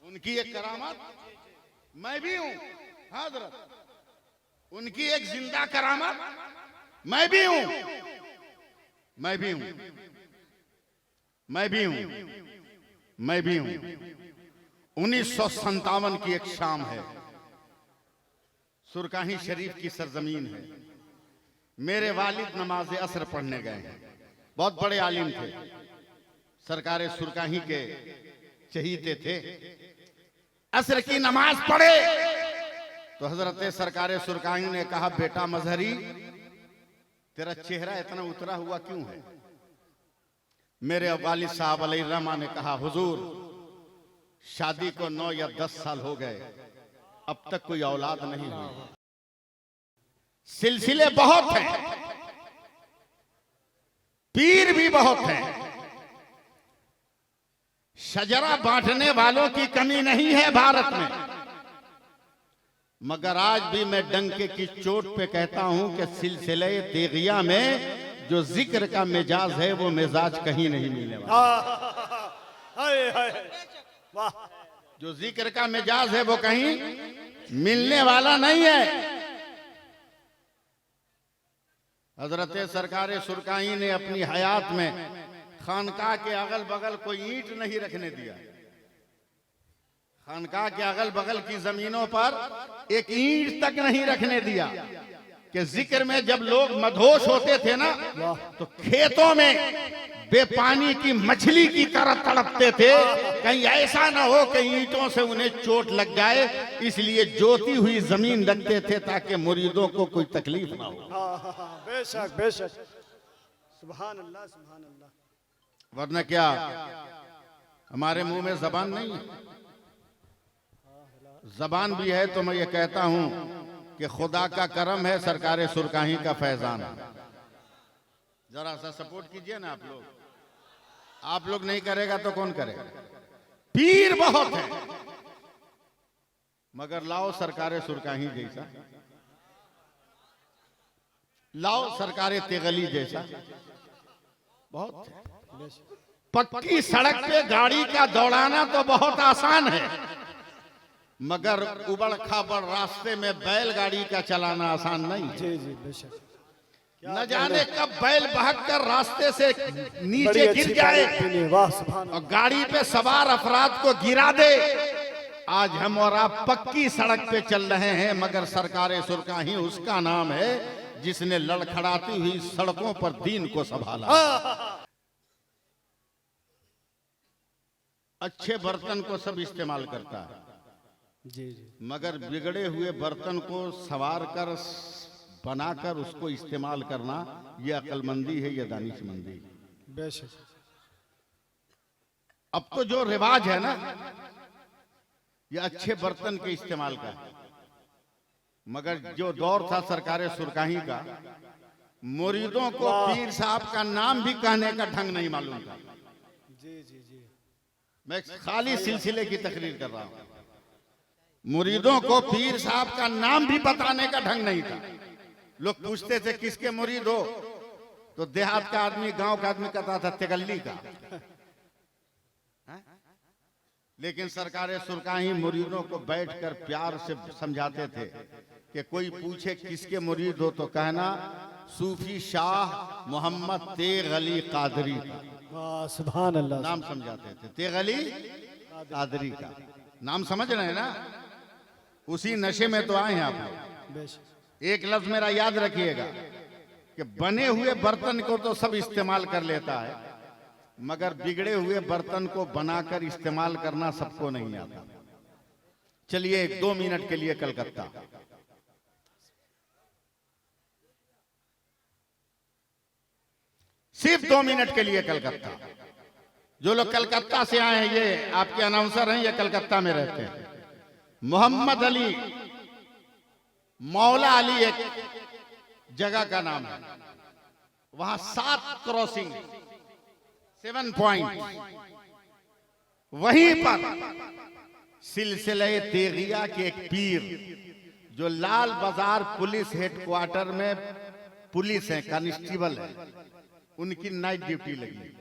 उनकी एक करामत मैं भी हूं हजरत, उनकी एक जिंदा करामत मैं भी हूं, मैं भी हूं, मैं भी हूं, मैं भी हूं। 1957 की एक शाम है, सुरकाही शरीफ की सरजमीन है। मेरे वालिद नमाज असर पढ़ने गए हैं। बहुत बड़े आलिम थे, सरकार सुरकाही के चहीते थे। असर की नमाज पढ़े तो हजरत सरकार सुरकाही ने कहा, बेटा मजहरी, तेरा चेहरा इतना उतरा हुआ क्यों है? मेरे वालिद साहब अलैहिर्रहमा ने कहा, हुजूर, शादी को 9 या 10 साल हो गए, अब तक कोई औलाद नहीं हुई। सिलसिले बहुत हैं, पीर भी बहुत हैं, शजरा बांटने वालों की कमी नहीं है भारत में। मगर आज भी मैं डंके की चोट पे कहता हूं कि सिलसिले तेगिया में जो जिक्र का मिजाज है वो मिजाज कहीं नहीं मिलने वाला। जो जिक्र का मिजाज है वो कहीं मिलने वाला नहीं है। हजरत सरकार सुरकाही ने अपनी हयात में खानकाह के अगल बगल कोई ईंट नहीं रखने दिया। खानकाह के अगल बगल की जमीनों पर एक ईंट तक नहीं रखने दिया कि जिक्र में जब लोग मदहोश होते थे ना तो खेतों में बेपानी की मछली की तरह तड़पते थे, कहीं ऐसा ना हो कि ईंटों से उन्हें चोट लग जाए, इसलिए जोती हुई जमीन रखते थे ताकि मुरीदों को कोई तकलीफ ना हो। बेशक बेशक, सुभान अल्लाह सुभान अल्लाह। वरना क्या हमारे मुंह में जबान नहीं है? जबान भी है तो मैं ये कहता हूं कि खुदा का करम है, सरकार सुरकाही का फैजान है। जरा सा सपोर्ट कीजिए ना आप लोग नहीं करेगा तो कौन करेगा? पीर बहुत है, मगर लाओ सरकार सुरकाही जैसा, लाओ सरकार तेगली जैसा, बहुत है। पक्की सड़क पे गाड़ी का दौड़ाना तो बहुत आसान है, मगर उबड़ खाबड़ रास्ते में बैलगाड़ी का चलाना आसान नहीं। जी जी बेशक। न जाने कब बैल बहकर रास्ते से नीचे गिर जाए और गाड़ी पे सवार अफराद को गिरा दे। आज हम और आप पक्की सड़क पे चल रहे हैं, मगर सरकार सुरकाही उसका नाम है जिसने लड़खड़ाती हुई सड़कों पर दीन को संभाला। अच्छे बर्तन को सब इस्तेमाल करता है, जी जी, मगर बिगड़े हुए बर्तन को संवार कर बनाकर उसको इस्तेमाल करना यह अक्लमंदी है, यह दानिशमंदी है। बेशक। अब तो जो रिवाज है ना, यह अच्छे बर्तन के इस्तेमाल का है, मगर जो दौर था सरकार सुरकाही का, मुरीदों को पीर साहब का नाम भी कहने का ढंग नहीं मालूम था। जी जी जी, मैं खाली सिलसिले की तकरीर कर रहा हूं। मुरीदों को पीर साहब का नाम भी बताने का ढंग नहीं था। लोग पूछते थे किसके मुरीद हो, तो देहात का आदमी, गांव का आदमी कहता था तेगल्ली का। लेकिन सरकार सुरकाही मुरीदों को बैठकर प्यार से समझाते थे कि कोई पूछे किसके मुरीद हो तो कहना सूफी शाह मोहम्मद तेग अली कादरी का। सुभान अल्लाह। नाम समझाते थे, तेग अली कादरी का नाम समझ रहे हैं ना? उसी नशे में तो आए हैं आप लोग। बेशक। एक लफ्ज मेरा याद रखिएगा कि बने हुए बर्तन को तो सब इस्तेमाल कर लेता है, मगर बिगड़े हुए बर्तन को बनाकर इस्तेमाल करना सबको नहीं आता। चलिए 2 मिनट के लिए कलकत्ता। सिर्फ 2 मिनट के लिए कलकत्ता। जो लोग कलकत्ता से आए हैं, ये आपके अनाउंसर हैं, ये कलकत्ता में रहते हैं। मोहम्मद अली, मौला अली एक जगह का नाम है, वहां 7 क्रॉसिंग, 7 पॉइंट, वहीं पर सिलसिले तेगिया के एक पीर जो लाल बाजार पुलिस हेडक्वार्टर में पुलिस है, कांस्टेबल है, उनकी नाइट ड्यूटी लगी,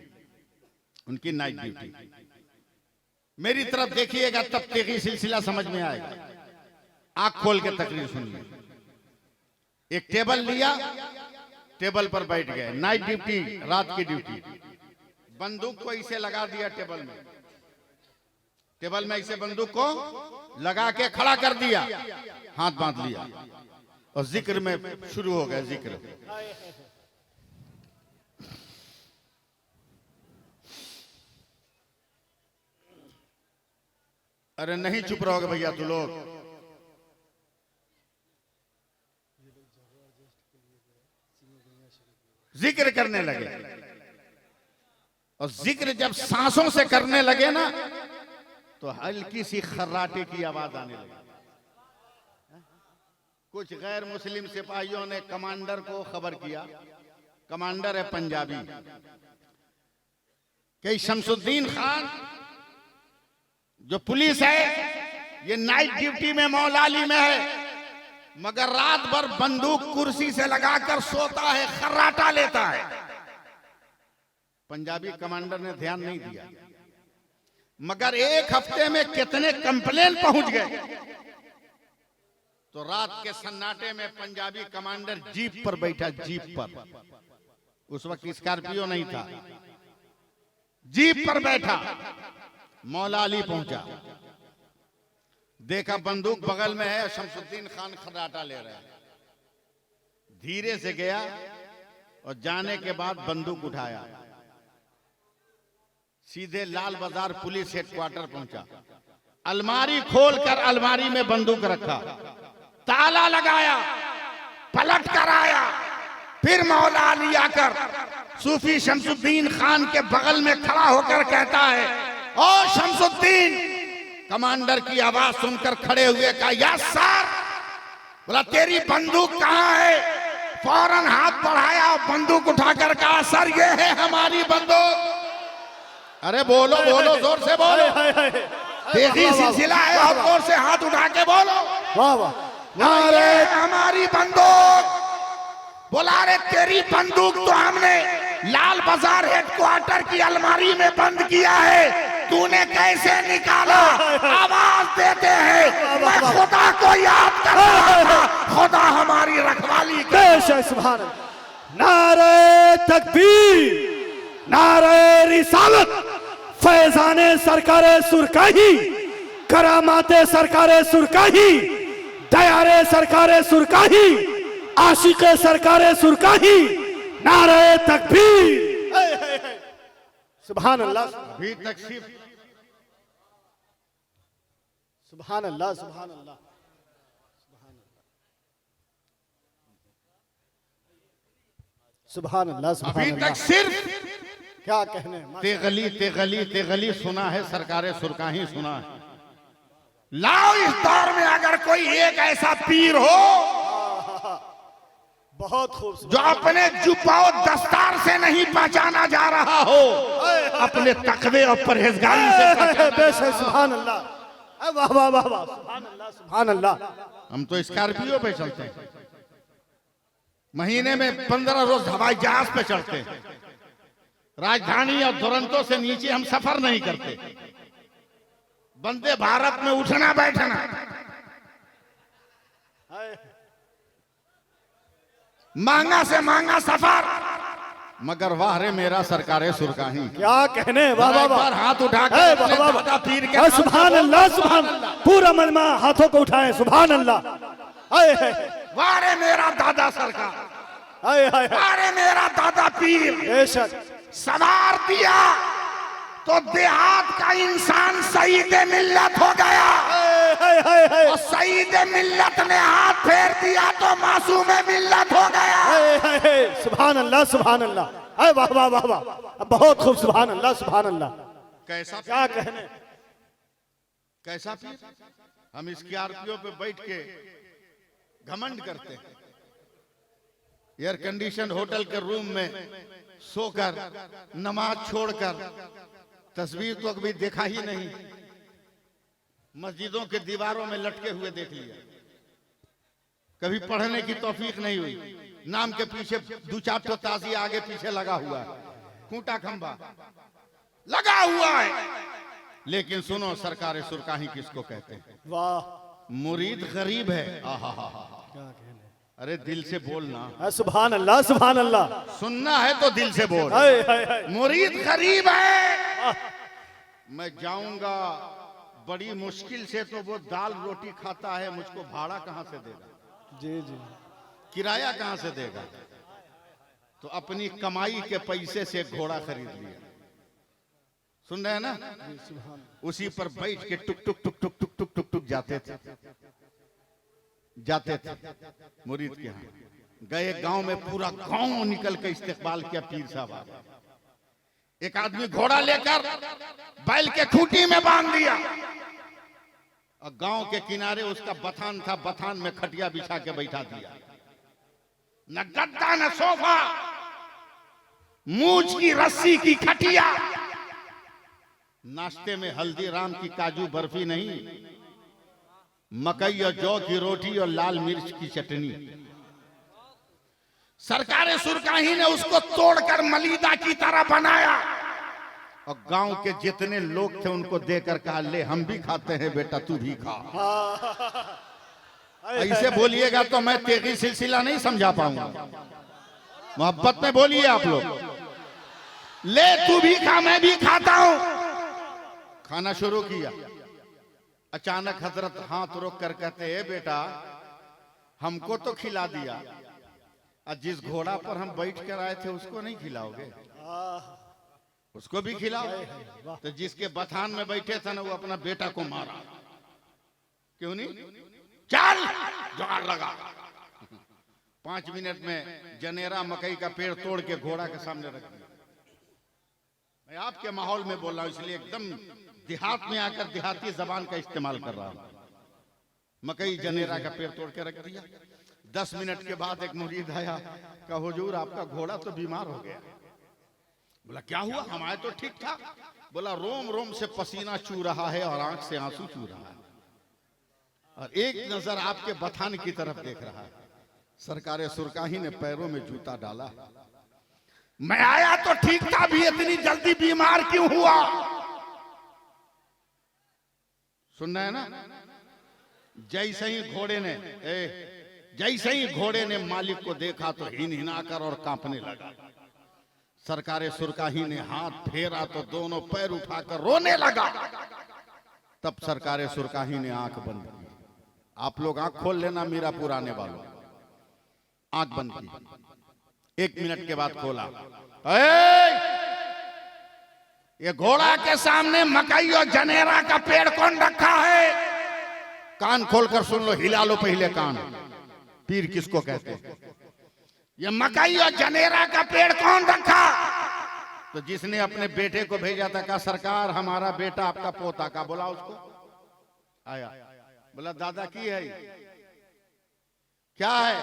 उनकी नाइट ड्यूटी। मेरी तरफ देखिएगा तब तेगी सिलसिला समझ में आएगा। आंख खोल के तकरीर सुनिए। एक टेबल लिया, टेबल पर बैठ गए, नाइट ड्यूटी, रात की ड्यूटी। बंदूक को इसे लगा दिया टेबल में, टेबल में इसे बंदूक को लगा के खड़ा कर दिया, हाथ बांध लिया और जिक्र में शुरू हो गया। जिक्र अरे नहीं चुप रहोगे भैया तू लोग। जिक्र करने लगे और जिक्र जब सांसों से करने लगे ना तो हल्की सी खर्राटे की आवाज आने लगी। कुछ गैर मुस्लिम सिपाहियों ने कमांडर को खबर किया, कमांडर है पंजाबी, कि शमसुद्दीन खान जो पुलिस है ये नाइट ड्यूटी में मौलाली में है, मगर रात भर बंदूक कुर्सी से लगाकर सोता है, खर्राटा लेता है। पंजाबी कमांडर ने ध्यान नहीं दिया, मगर एक हफ्ते में कितने कंप्लेन पहुंच गए। तो रात के सन्नाटे में पंजाबी कमांडर जीप पर बैठा, जीप पर, उस वक्त स्कॉर्पियो नहीं था, जीप पर बैठा, मौला अली पहुंचा, देखा बंदूक बगल में है, शमसुद्दीन खान खर्राटा ले रहे हैं। धीरे से गया और जाने के बाद बंदूक उठाया, सीधे लाल बाजार पुलिस हेडक्वार्टर पहुंचा, अलमारी खोलकर अलमारी में बंदूक रखा, ताला लगाया, पलट कर आया, फिर मौला अली आकर सूफी शमसुद्दीन खान के बगल में खड़ा होकर कहता है, ओ शमसुद्दीन। कमांडर की आवाज सुनकर खड़े हुए कहा, यस सर। बोला तेरी बंदूक कहां है? फौरन हाथ बढ़ाया, बंदूक उठाकर कहा, सर ये है हमारी बंदूक। अरे बोलो बोलो, जोर से बोलो, तेजी सिलसिला है, और जोर से हाथ उठा के बोलो, वाह वाह। अरे हमारी बंदूक। बोला अरे तेरी बंदूक तो हमने लाल बाजार हेडक्वार्टर की अलमारी में बंद किया है, तूने कैसे निकाला? आवाज देते हैं, मैं खुदा को याद कर रहा था, खुदा हमारी रखवाली करे। सुभान अल्लाह। नारे तकबीर, नारे रिसालत, फैजाने सरकारे सुरकाही, करामाते सरकारे सुरकाही, दयारे सरकारे सुरकाही, आशिके सरकारे सुरकाही, नारे तकबीर। सुभान अल्लाह। अभी तक सिर्फ सुभान अल्लाह, सुभान अल्लाह, सुभान अल्लाह, सुभान अभी अल्लाह। तक सिर्फ क्या कहने, तेगली तेगली तेगली सुना है, सरकारे सुरकाही सुना है। लाओ इस दौर में अगर कोई एक ऐसा पीर हो बहुत खूब, जो अपने जुब्बाओ दस्तार से नहीं पहचाना जा रहा हो, अपने तकवे और परहेजगारी से पहचाना बेशक। सुभान अल्लाह, वाह वाह वाह वाह, सुभान अल्लाह, सुभान अल्लाह। हम तो स्कॉर्पियो पे चलते हैं, महीने में 15 रोज हवाई जहाज पे चढ़ते हैं, राजधानी और दुरंतो से नीचे हम सफर नहीं करते, वंदे भारत में उठना बैठना, महंगा से महंगा सफर, मगर वाह रे मेरा सरकारे सुरकाही। क्या कहने, वाह वाह वाह। हाथ उठा के वाह वाह वाह, पीर के सुभान अल्लाह, सुभान, पूरा मजमा हाथों को उठाएं, सुभान अल्लाह। वाह रे मेरा दादा सरकार, वाह रे मेरा दादा पीर। बेशक। सवार दिया तो देहात का इंसान सईद मिल्लत हो गया, और सईद मिल्लत ने हाथ फेर दिया तो मासूम मिल्लत हो गया। सुभान अल्लाह, सुभान अल्लाह, वाह वाह वाह वाह, बहुत खूब, सुभान अल्लाह, सुभान अल्लाह। कैसा क्या कहने, कैसा पीर। हम स्कॉर्पियो पे बैठ के घमंड करते हैं, एयर कंडीशन होटल के रूम में सोकर, नमाज छोड़कर, तस्वीर तो कभी देखा ही नहीं, मस्जिदों के दीवारों में लटके हुए देख लिया, कभी पढ़ने की तौफीक नहीं हुई। नाम के पीछे 2-4 तो ताजी आगे पीछे लगा हुआ है, खूंटा खंबा लगा हुआ है, लेकिन सुनो, सरकार सुरकाही किसको कहते हैं? वाह, मुरीद गरीब है। आहा, क्या कहने। अरे दिल से बोलना। सुभान अल्लाह, सुभान अल्लाह। सुनना है तो दिल से बोल। हाय हाय हाय। मुरीद गरीब है। मैं जाऊंगा बड़ी मुश्किल से, तो वो दाल रोटी खाता है, मुझको भाड़ा कहां से देगा? जी जी। किराया कहां से देगा? तो अपनी कमाई के पैसे से घोड़ा खरीद लिया। सुन रहे हैं ना? उसी पर बैठ के टुक टुक टुक टुक टुक टुक टुक टुक जाते थे मुरीद के यहाँ। गए गांव में, पूरा गांव निकल के इस्तेकबाल किया पीर साहब। एक आदमी घोड़ा लेकर बैल के खूंटी में बांध दिया और गांव के किनारे उसका बथान था, बथान में खटिया बिछा के बैठा दिया। न गद्दा न सोफा, मूंछ की रस्सी की खटिया। नाश्ते में हल्दीराम की काजू बर्फी नहीं, मकई और जौ की रोटी और लाल मिर्च की चटनी। सरकार सुरकाही ने उसको तोड़कर मलीदा की तरह बनाया और गांव के जितने लोग थे उनको देकर कहा, ले हम भी खाते हैं बेटा, तू भी खा। ऐसे बोलिएगा तो मैं तेगी सिलसिला नहीं समझा पाऊंगा। मोहब्बत में बोलिए आप लोग। ले तू भी खा, मैं भी खाता हूं। खाना शुरू किया। अचानक हजरत हाथ रोक कर कहते हैं, बेटा हमको तो खिला दिया, और जिस घोड़ा पर हम बैठ कर आए थे उसको नहीं खिलाओगे? उसको भी खिलाओ। तो जिसके बथान में बैठे थे ना, वो अपना बेटा को मारा। क्यों नहीं? चल जुगाड़ लगा। 5 मिनट में जनेरा मकई का पेड़ तोड़ के घोड़ा के सामने रख दिया। मैं आपके माहौल में बोल रहा हूं, इसलिए एकदम देहात में आकर देहाती जबान का इस्तेमाल कर रहा हूं। मकई जनेरा का पेड़ तोड़ के रख दिया। 10 मिनट के बाद एक मुरीद आया, कहा हुजूर आपका घोड़ा तो बीमार हो गया। बोला क्या हुआ? हमारे तो ठीक था। बोला रोम रोम से पसीना चू रहा है और आंख से आंसू चू रहा है, और एक नजर आपके बथान की तरफ देख रहा है। सरकार सुरकाही ने पैरों में जूता डाला। मैं आया तो ठीक था, भी इतनी जल्दी बीमार क्यों हुआ? सुनना है ना? जैसे ही घोड़े ने मालिक को देखा तो हिन हिनाकर और कांपने लगा। सरकार सुरकाही ने हाथ फेरा तो दोनों पैर उठाकर रोने लगा। तब सरकार सुरकाही ने आंख बंद की। आप लोग आंख खोल लेना, मीरा पुराने वालों। आंख बंद की। 1 मिनट के बाद खोला। ये घोड़ा के सामने मकई और जनेरा का पेड़ कौन रखा है? कान खोलकर सुन लो, हिला लो पहले कान। पीर किसको कहते हैं? ये मकई और जनेरा का पेड़ कौन रखा? तो जिसने अपने बेटे को भेजा था, कहा सरकार हमारा बेटा आपका पोता का। बोला उसको, आया। बोला दादा की है क्या है?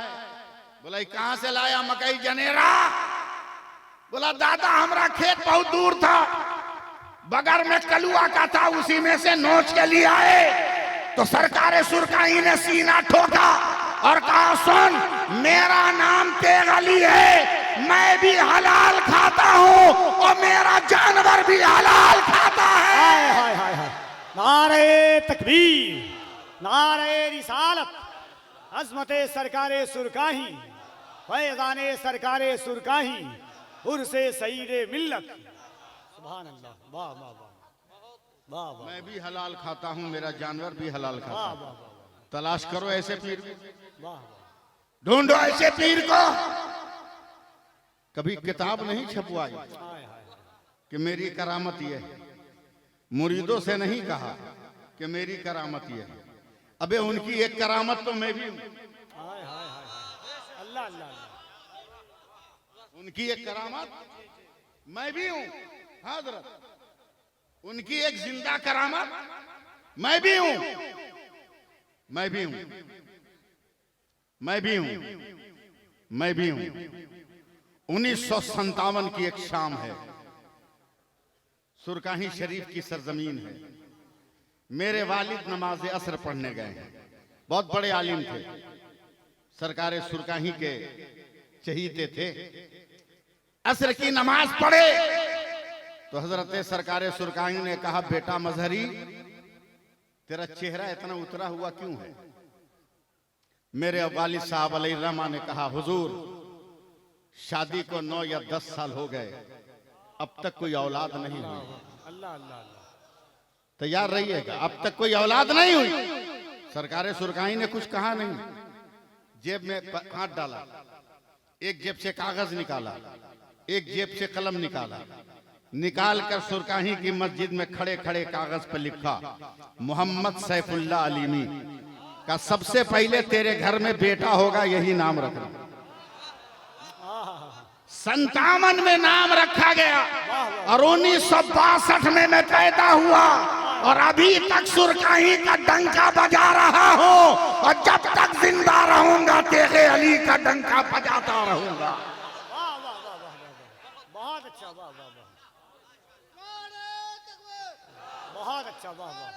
बोला कहां से लाया मकई जनेरा? बोला दादा हमारा खेत बहुत दूर था, बगल में कलुआ का था, उसी में से नोच के लिए आए। तो सरकार सुरकाही ने सीना ठोका और कहा सुन, मेरा नाम तेगली है, मैं भी हलाल खाता हूं और मेरा जानवर भी हलाल खाता है। हाय हाय हाय हाय। नारे तकबीर, नारे रिसालत, अज़मते सरकारे सुरकाही, फैज़ाने सरकारे सुरकाही, उर्से सईदे मिल्लत। सुभान अल्लाह। वाह वाह वाह वाह। मैं भी हलाल खाता हूं, मेरा जानवर भी हलाल खाता वाह है। वाह। तलाश करो ऐसे पीर, वाह। ढूंढो ऐसे पीर को। कभी किताब नहीं छपवाई कि मेरी करामत ये है। मुरीदों से नहीं कहा कि मेरी करामत ये है। अबे उनकी एक करामत तो मैं भी हूं। हाय हाय हाय। अल्लाह अल्लाह। उनकी एक करामत मैं भी हूं। हजरत उनकी एक जिंदा करामत मैं भी हूं। मैं भी हूं। मैं भी हूं। मैं भी हूं। 1957 की एक शाम है, सुरकाही शरीफ की सरजमीन है। मेरे वालिद नमाज असर पढ़ने गए हैं। बहुत बड़े आलिम थे, सरकार सुरकाही के चहीते थे। असर की नमाज पढ़े तो हजरत सरकार सुरकानी ने कहा, बेटा मजहरी, तेरा चेहरा इतना उतरा हुआ क्यों है? मेरे वालिद साहब अलैहिर्रहमा ने कहा, हुजूर, शादी को 9 या 10 साल हो गए, अब तक कोई औलाद नहीं हुई। अल्लाह अल्लाह तैयार रहिएगा, अब तक कोई औलाद नहीं हुई। सरकार सुरकानी ने कुछ कहा नहीं, जेब में हाथ डाला, एक जेब से कागज निकाला, एक जेब से कलम निकाला, निकाल कर सुरकाही की मस्जिद में खड़े खड़े कागज पर लिखा, मोहम्मद सैफुल्लाह अलीमी का सबसे पहले तेरे घर में बेटा होगा, यही नाम रखना। 57 में नाम रखा गया और 1962 में मैं पैदा हुआ और अभी तक सुरकाही का डंका बजा रहा हूं और जब तक जिंदा रहूंगा तेरे अली का डंका बजाता रहूंगा। बहुत अच्छा, वाह वाह वाह, बहुत अच्छा, वाह वाह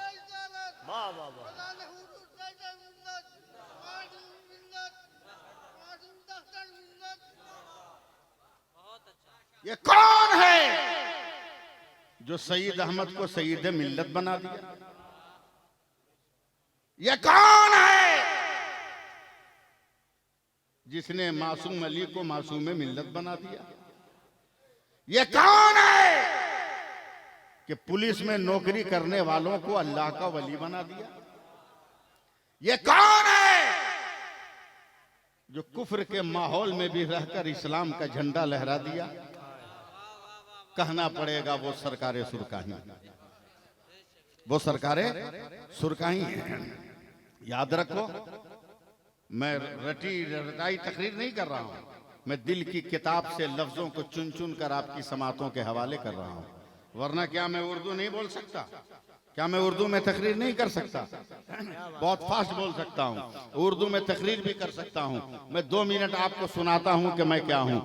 वाह वाह वाह। ये कौन है जो सईद अहमद को सईद मिल्लत बना दिया? ये कौन है जिसने मासूम अली को मासूम मिल्लत बना दिया? ये कौन है कि पुलिस में नौकरी करने वालों को अल्लाह का वली बना दिया? ये कौन है जो कुफ्र के माहौल में भी रहकर इस्लाम का झंडा लहरा दिया? कहना पड़ेगा वो सरकारे सुरकाही, वो सरकारे सुरकाही। याद रखो, मैं रटाई तकरीर नहीं कर रहा हूं, मैं दिल की किताब से लफ्जों को चुन चुन कर आपकी समातों के हवाले कर रहा हूं। वरना क्या मैं उर्दू नहीं बोल सकता? क्या मैं उर्दू में तकरीर नहीं कर सकता? बहुत फास्ट बोल सकता हूं, उर्दू में तकरीर भी कर सकता हूं। मैं 2 मिनट आपको सुनाता हूं कि मैं क्या हूं।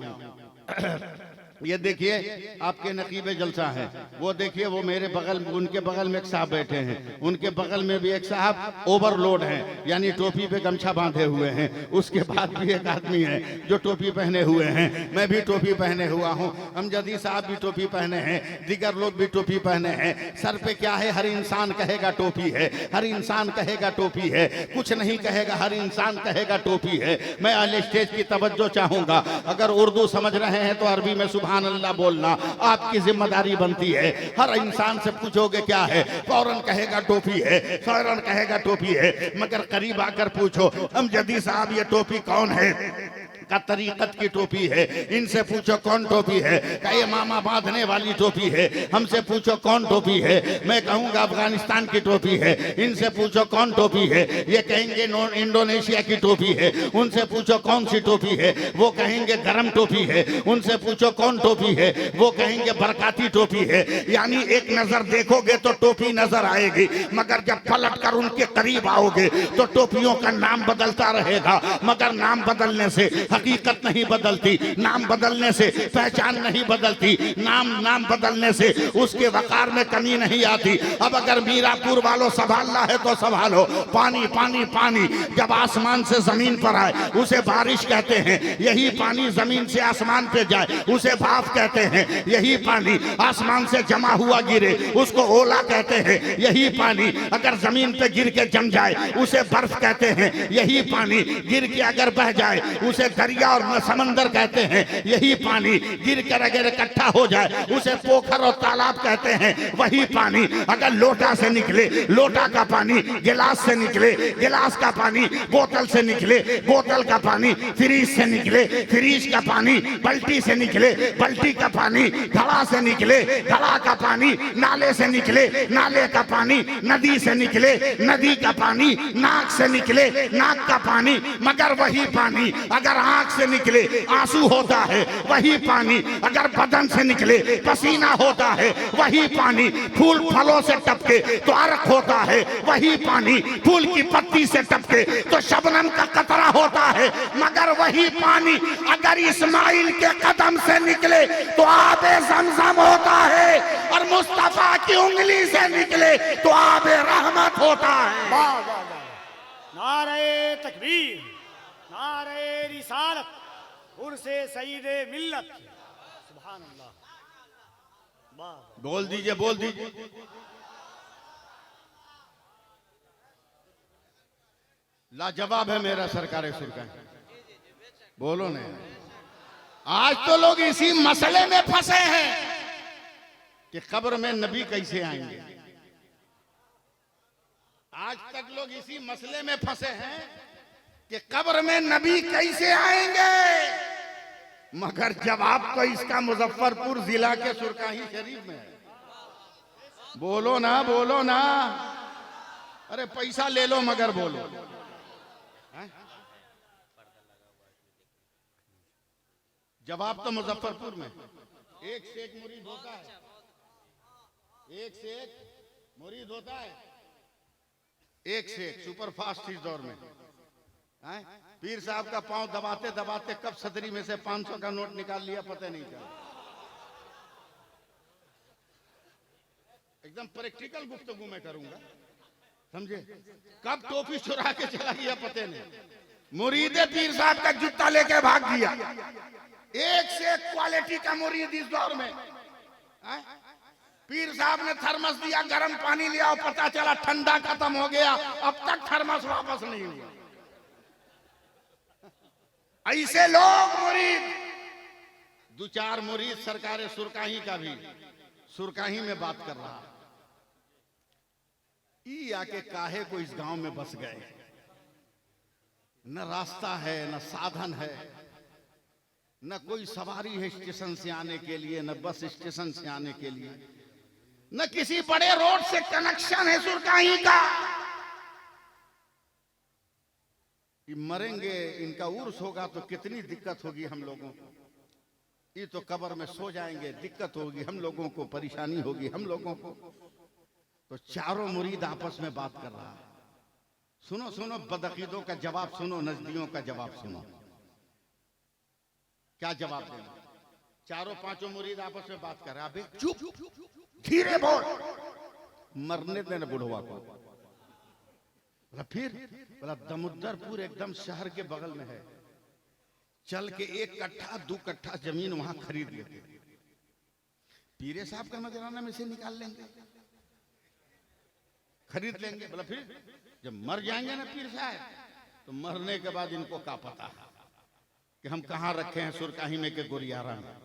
ये देखिए, आपके नकीबे जलसा है, वो देखिए, वो मेरे बगल, उनके बगल में एक साहब बैठे हैं, उनके बगल में भी एक साहब ओवरलोड हैं, यानी टोपी पे गमछा बांधे हुए हैं। उसके बाद भी एक आदमी है जो टोपी पहने हुए हैं, मैं भी टोपी पहने हुआ हूं, अमजदी साहब भी टोपी पहने हैं, दिगर लोग भी टोपी पहने हैं। सर पे क्या है? हर इंसान कहेगा टोपी है, हर इंसान कहेगा टोपी है, कुछ नहीं कहेगा, हर इंसान कहेगा टोपी है। मैं अल स्टेज की तवज्जो चाहूंगा, अगर उर्दू समझ रहे हैं तो अरबी में सुभान अल्लाह बोलना आपकी जिम्मेदारी बनती है। हर इंसान से पूछोगे क्या है, फौरन कहेगा टोपी है, फौरन कहेगा टोपी है। मगर करीब आकर पूछो, अमजदी साहब ये टोपी कौन है? का तरीकत की टोपी है। इनसे पूछो कौन टोपी है? का ये मामा बांधने वाली टोपी है। हमसे पूछो कौन टोपी है? मैं कहूंगा अफगानिस्तान की टोपी है। इनसे पूछो कौन टोपी है? ये कहेंगे इंडोनेशिया की टोपी है। उनसे पूछो कौन सी टोपी है? वो कहेंगे गरम टोपी है। उनसे पूछो कौन टोपी है? वो कहेंगे बरकाती टोपी है। यानी एक नजर देखोगे तो टोपी नजर आएगी, मगर जब पलट कर उनके करीब आओगे तो टोपियों का नाम बदलता रहेगा, मगर नाम बदलने से हकीकत नहीं बदलती, नाम बदलने से पहचान नहीं बदलती, नाम बदलने से उसके वकार में कमी नहीं आती। अब अगर मीरापुर वालों संभालना है तो संभालो। पानी पानी पानी जब आसमान से जमीन पर आए उसे बारिश कहते हैं, यही पानी जमीन से आसमान पे जाए उसे भाप कहते हैं, यही पानी आसमान से जमा हुआ गिरे उसको ओला कहते हैं, यही पानी अगर जमीन पे गिर के जम जाए उसे बर्फ कहते हैं, यही पानी गिर के अगर बह जाए उसे दरिया और समंदर कहते हैं, यही पानी गिर कर अगर इकट्ठा हो जाए उसे पोखर और तालाब कहते हैं, वही पानी अगर लोटा से निकले, लोटा का पानी गिलास से निकले, गिलास का पानी बोतल से निकले, बोतल का पानी फ्रीज से निकले, फ्रीज का पानी बल्टी से निकले, बल्टी का पानी घड़ा से निकले, घड़ा का पानी नाले से निकले, नाले का पानी नदी से निकले, नदी का पानी नाक से निकले, नाक का पानी मगर वही पानी अगर आंख से निकले आंसू होता है, वही पानी अगर बदन से निकले पसीना होता है, वही पानी फूल फलों से टपके तो अर्क होता है, वही पानी फूल की पत्ती से टपके तो शबनम का कतरा होता है, मगर वही पानी अगर इस्माइल के कदम से निकले तो आबे ज़मज़म होता है और मुस्तफा की उंगली से निकले तो आबे रहमत होता है। वाह वाह वाह, नारे तकबीर, नारे रिसालत, उर्से सईदे मिल्लत, सुभान अल्लाह। बोल दीजिए, बोल दीजिए। लाजवाब है मेरा सरकार सुरकाही। बोलो ने, आज तो लोग इसी मसले में फंसे हैं कि कब्र में नबी कैसे आएंगे। आज तक लोग इसी मसले में फंसे हैं कि कब्र में नबी कैसे आएंगे, मगर जवाब तो इसका मुजफ्फरपुर जिला के सुरकाही शरीफ में है। बोलो ना, बोलो ना, अरे पैसा ले लो मगर बोलो। है? जवाब तो मुजफ्फरपुर में। एक से एक मुरीद होता है, एक से एक मुरीद होता है, एक से एक सुपर फास्ट इस दौर में। है? पीर साहब का पांव दबाते दबाते कब सदरी में से 500 का नोट निकाल लिया पता नहीं चला। एकदम प्रैक्टिकल गुफ्तगू मैं करूंगा, समझे। कब टोपी चुरा के चला गया पता नहीं। मुरीदे पीर साहब का जूता लेके भाग दिया। एक से एक क्वालिटी का मुरीद इस दौर में। है? पीर साहब ने थर्मस दिया, गर्म पानी लिया और पता चला ठंडा खत्म हो गया, अब तक थर्मस वापस नहीं हुआ। ऐसे लोग मुरीद, दो चार मुरीद सरकार सुरकाही का भी सुरकाही में बात कर रहा। ई आके काहे को इस गांव में बस गए। न रास्ता है, न साधन है, न कोई सवारी है स्टेशन से आने के लिए, न बस स्टेशन से आने के लिए, न किसी बड़े रोड से कनेक्शन है सुरकाही का। ये मरेंगे, इनका उर्स होगा तो कितनी दिक्कत होगी हम लोगों को। ये तो कब्र में सो जाएंगे, दिक्कत होगी हम लोगों को, परेशानी होगी हम लोगों को। तो चारों मुरीद आपस में बात कर रहा है। सुनो सुनो, बदअकीदों का जवाब सुनो, नजदियों का जवाब सुनो। क्या जवाब देना? चारों पांचों मुरीद आपस में बात कर रहे हैं। अबे चुप, धीरे बोल, मरने देना बुढ़वा को। बोला फिर, बोला दमुद्दरपुर एकदम शहर के बगल में है, चल के 1 कट्ठा 2 कट्ठा जमीन वहां खरीद लेते, पीरे साहब का नजराना में से निकाल लेंगे, खरीद लेंगे। बोला फिर जब मर जाएंगे ना पीर साहब, तो मरने के बाद इनको क्या पता कि हम कहाँ रखे हैं सुरकाही में के गोरियारा में।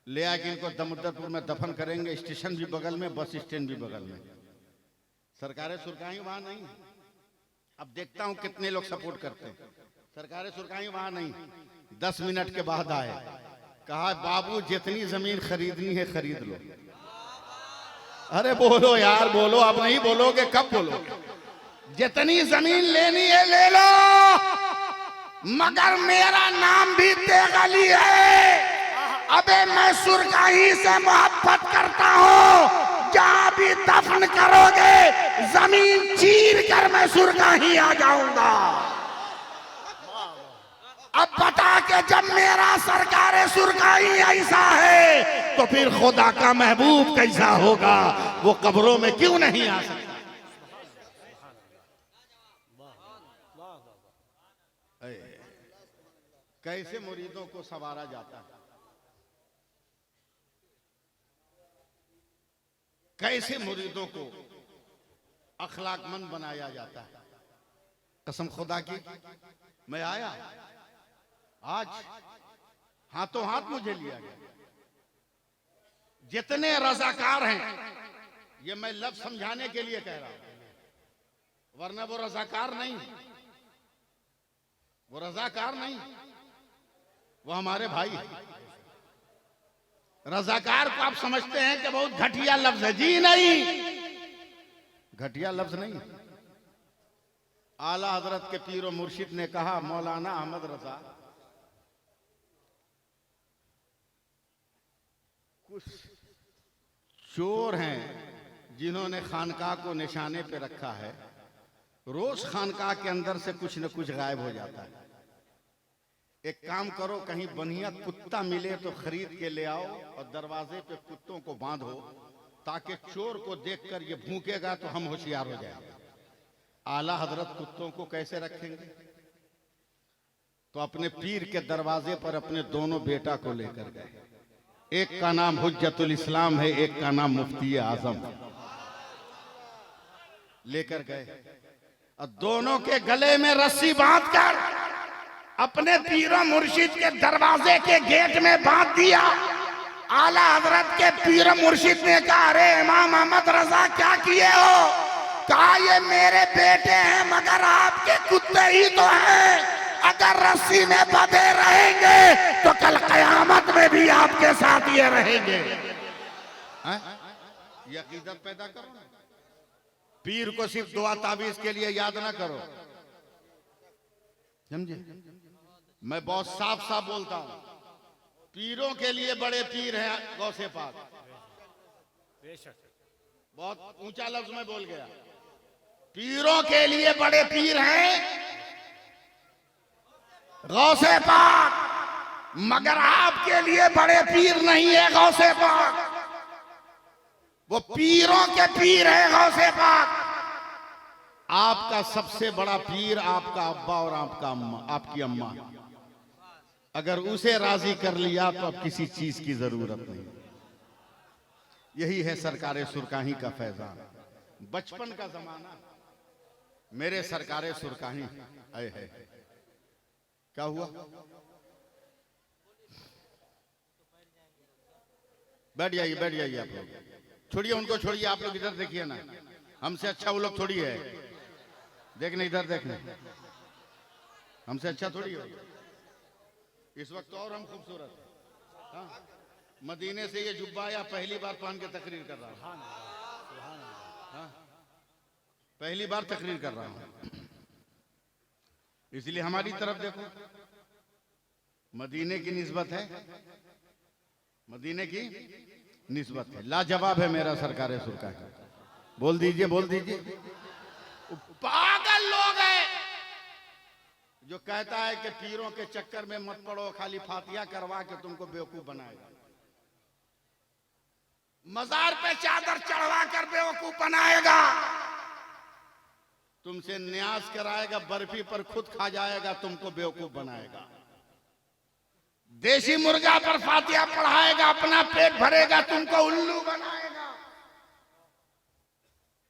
ले आके इनको दमुद्दरपुर में दफन करेंगे। स्टेशन भी बगल में, बस स्टैंड भी बगल में। सरकारें सुरकाही वहां नहीं। अब देखता हूं कितने लोग सपोर्ट करते हैं। सरकारें सुरकाही वहां नहीं। 10 मिनट के बाद आए, कहा बाबू जितनी जमीन खरीदनी है खरीद लो। अरे बोलो यार, बोलो, अब नहीं बोलोगे कब बोलोगे? जितनी जमीन लेनी है ले लो, मगर मेरा नाम भी तेगली है। अबे मैं सुरकाही से मोहब्बत करता हूँ। जहां भी दफन करोगे जमीन चीर कर मैं सुरकाही आ जाऊंगा। अब बता के जब मेरा सरकार सुरकाही ऐसा है तो फिर खुदा का महबूब कैसा होगा? वो कब्रों में क्यों नहीं आ सकता? कैसे मुरीदों को संवारा जाता है, कैसे मुरीदों को अखलाकमंद बनाया जाता है। कसम खुदा की, मैं आया आज हाथों हाथ मुझे लिया गया। जितने रजाकार हैं, ये मैं लफ्ज समझाने के लिए कह रहा हूं, वरना वो रजाकार नहीं, वो रजाकार नहीं, वो हमारे भाई। रजाकार को आप समझते हैं कि बहुत घटिया लफ्ज है। जी नहीं, घटिया लफ्ज नहीं। आला हजरत के पीर और मुर्शिद ने कहा, मौलाना अहमद रजा, कुछ चोर हैं जिन्होंने खानकाह को निशाने पे रखा है। रोज खानकाह के अंदर से कुछ न कुछ गायब हो जाता है। एक काम करो, कहीं बढ़िया कुत्ता मिले तो खरीद के ले आओ और दरवाजे पे कुत्तों को बांधो, ताकि चोर को देखकर ये भूकेगा तो हम होशियार हो जाएंगे। आला हजरत कुत्तों को कैसे रखेंगे? तो अपने पीर के दरवाजे पर अपने दोनों बेटा को लेकर गए। एक का नाम हुज्जतुल इस्लाम है, एक का नाम मुफ्ती आजम। लेकर गए और दोनों के गले में रस्सी बांधकर अपने पीरो मुर्शिद के दरवाजे के गेट में बांध दिया। आला हजरत के पीरो मुर्शिद ने कहा, अरे इमाम अहमद रजा क्या किए हो? कहा, ये मेरे बेटे हैं मगर आपके कुत्ते ही तो हैं। अगर रस्सी में बंधे रहेंगे तो कल कयामत में भी आपके साथ ये रहेंगे। ये अकीदत पैदा करो। पीर को सिर्फ दुआ ताबीज के लिए याद ना करो, समझे? मैं बहुत साफ साफ बोलता हूं, पीरों के लिए बड़े पीर हैं गौसे पाक। बहुत ऊंचा लफ्ज में बोल गया। पीरों के लिए बड़े पीर हैं गौसे पाक, मगर आपके लिए बड़े पीर नहीं है गौसे पाक। वो पीरों के पीर है गौसे पाक। आपका सबसे बड़ा पीर आपका अब्बा और आपका अम्मा, आपकी अम्मा। अगर उसे राजी कर लिया तो अब किसी चीज की जरूरत नहीं। यही है सरकारे सुरकाही का फैजान। बचपन का जमाना, मेरे सरकारे सुरकाही आए है। क्या हुआ? बैठ जाइए, बैठ जाइए आप लोग। छोड़िए उनको, छोड़िए। आप लोग इधर देखिए ना, हमसे अच्छा वो लोग थोड़ी है। देखने इधर, देखने, हमसे अच्छा थोड़ी हो। इस वक्त और हम खूबसूरत। हाँ, मदीने से ये जुब्बा या पहली बार पहन के तकरीर कर रहा हूँ। हाँ, पहली बार तकरीर कर रहा हूँ, इसलिए हमारी तरफ देखो। मदीने की निस्बत है, मदीने की निस्बत है। लाजवाब है मेरा सरकारे सुरका। बोल दीजिए, बोल दीजिए। पागल लोग हैं जो कहता है कि पीरों के चक्कर में मत पड़ो, खाली फातिहा करवा के तुमको बेवकूफ बनाएगा। मजार पे चादर चढ़वा कर बेवकूफ बनाएगा। तुमसे न्यास कराएगा, बर्फी पर खुद खा जाएगा, तुमको बेवकूफ बनाएगा। देसी मुर्गा पर फातिहा पढ़ाएगा, अपना पेट भरेगा, तुमको उल्लू बनाएगा।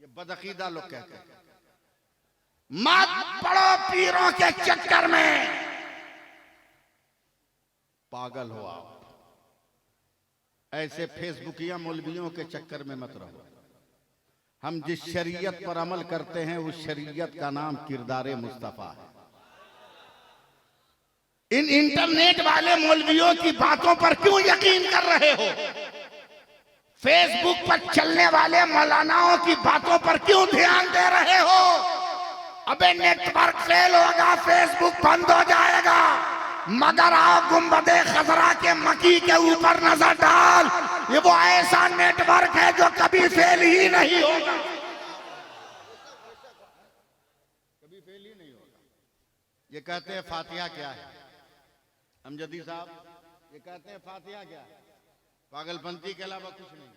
ये बदअकीदा लोग कहते हैं। मत पड़ो पीरों के चक्कर में, पागल हो आप। ऐसे फेसबुकिया मौलवियों के चक्कर में मत रहो। हम जिस शरीयत पर अमल करते हैं उस शरीयत का नाम किरदारे मुस्तफा है। इन इंटरनेट वाले मौलवियों की बातों पर क्यों यकीन कर रहे हो? फेसबुक पर चलने वाले मौलानाओं की बातों पर क्यों ध्यान दे रहे हो? अबे नेटवर्क फेल होगा, फेसबुक बंद हो जाएगा, मगर आओ गुंबदे खजरा के मकी के ऊपर नजर डाल। ये वो ऐसा नेटवर्क है जो कभी फेल ही नहीं होगा, कभी फेल ही नहीं होगा। ये कहते हैं फातिहा क्या है? अमजदी साहब ये कहते हैं फातिहा क्या है? पागलपंती के अलावा कुछ नहीं।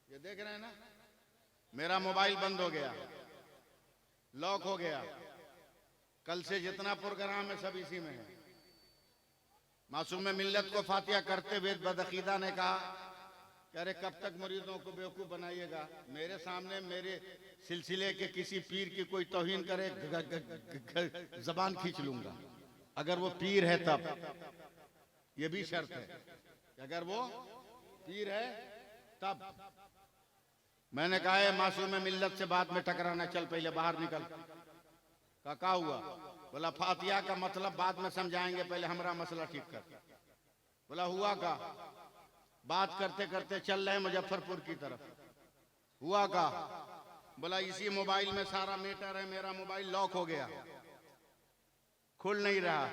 ये देख रहे हैं ना, मेरा मोबाइल बंद हो गया, लॉक हो गया। कल से जितना प्रोग्राम है सब इसी में है। मासूम मिल्लत को फातिहा करते हुए बदअकीदा ने कहा कि अरे कब तक मरीजों को बेवकूफ बनाइएगा? मेरे सामने मेरे सिलसिले के किसी पीर की कोई तौहीन करे, जबान खींच लूंगा। अगर वो पीर है तब, ये भी शर्त है कि अगर वो पीर है तब। मैंने कहा है मासूम मिल्लत से बाद में टकराना, चल पहले बाहर निकल। क्या हुआ? बोला फातिहा का मतलब बाद में समझाएंगे, पहले हमारा मसला ठीक कर। बोला हुआ का? बात करते करते चल रहे मुजफ्फरपुर की तरफ। हुआ का? बोला इसी मोबाइल में सारा मैटर है, मेरा मोबाइल लॉक हो गया, खुल नहीं रहा।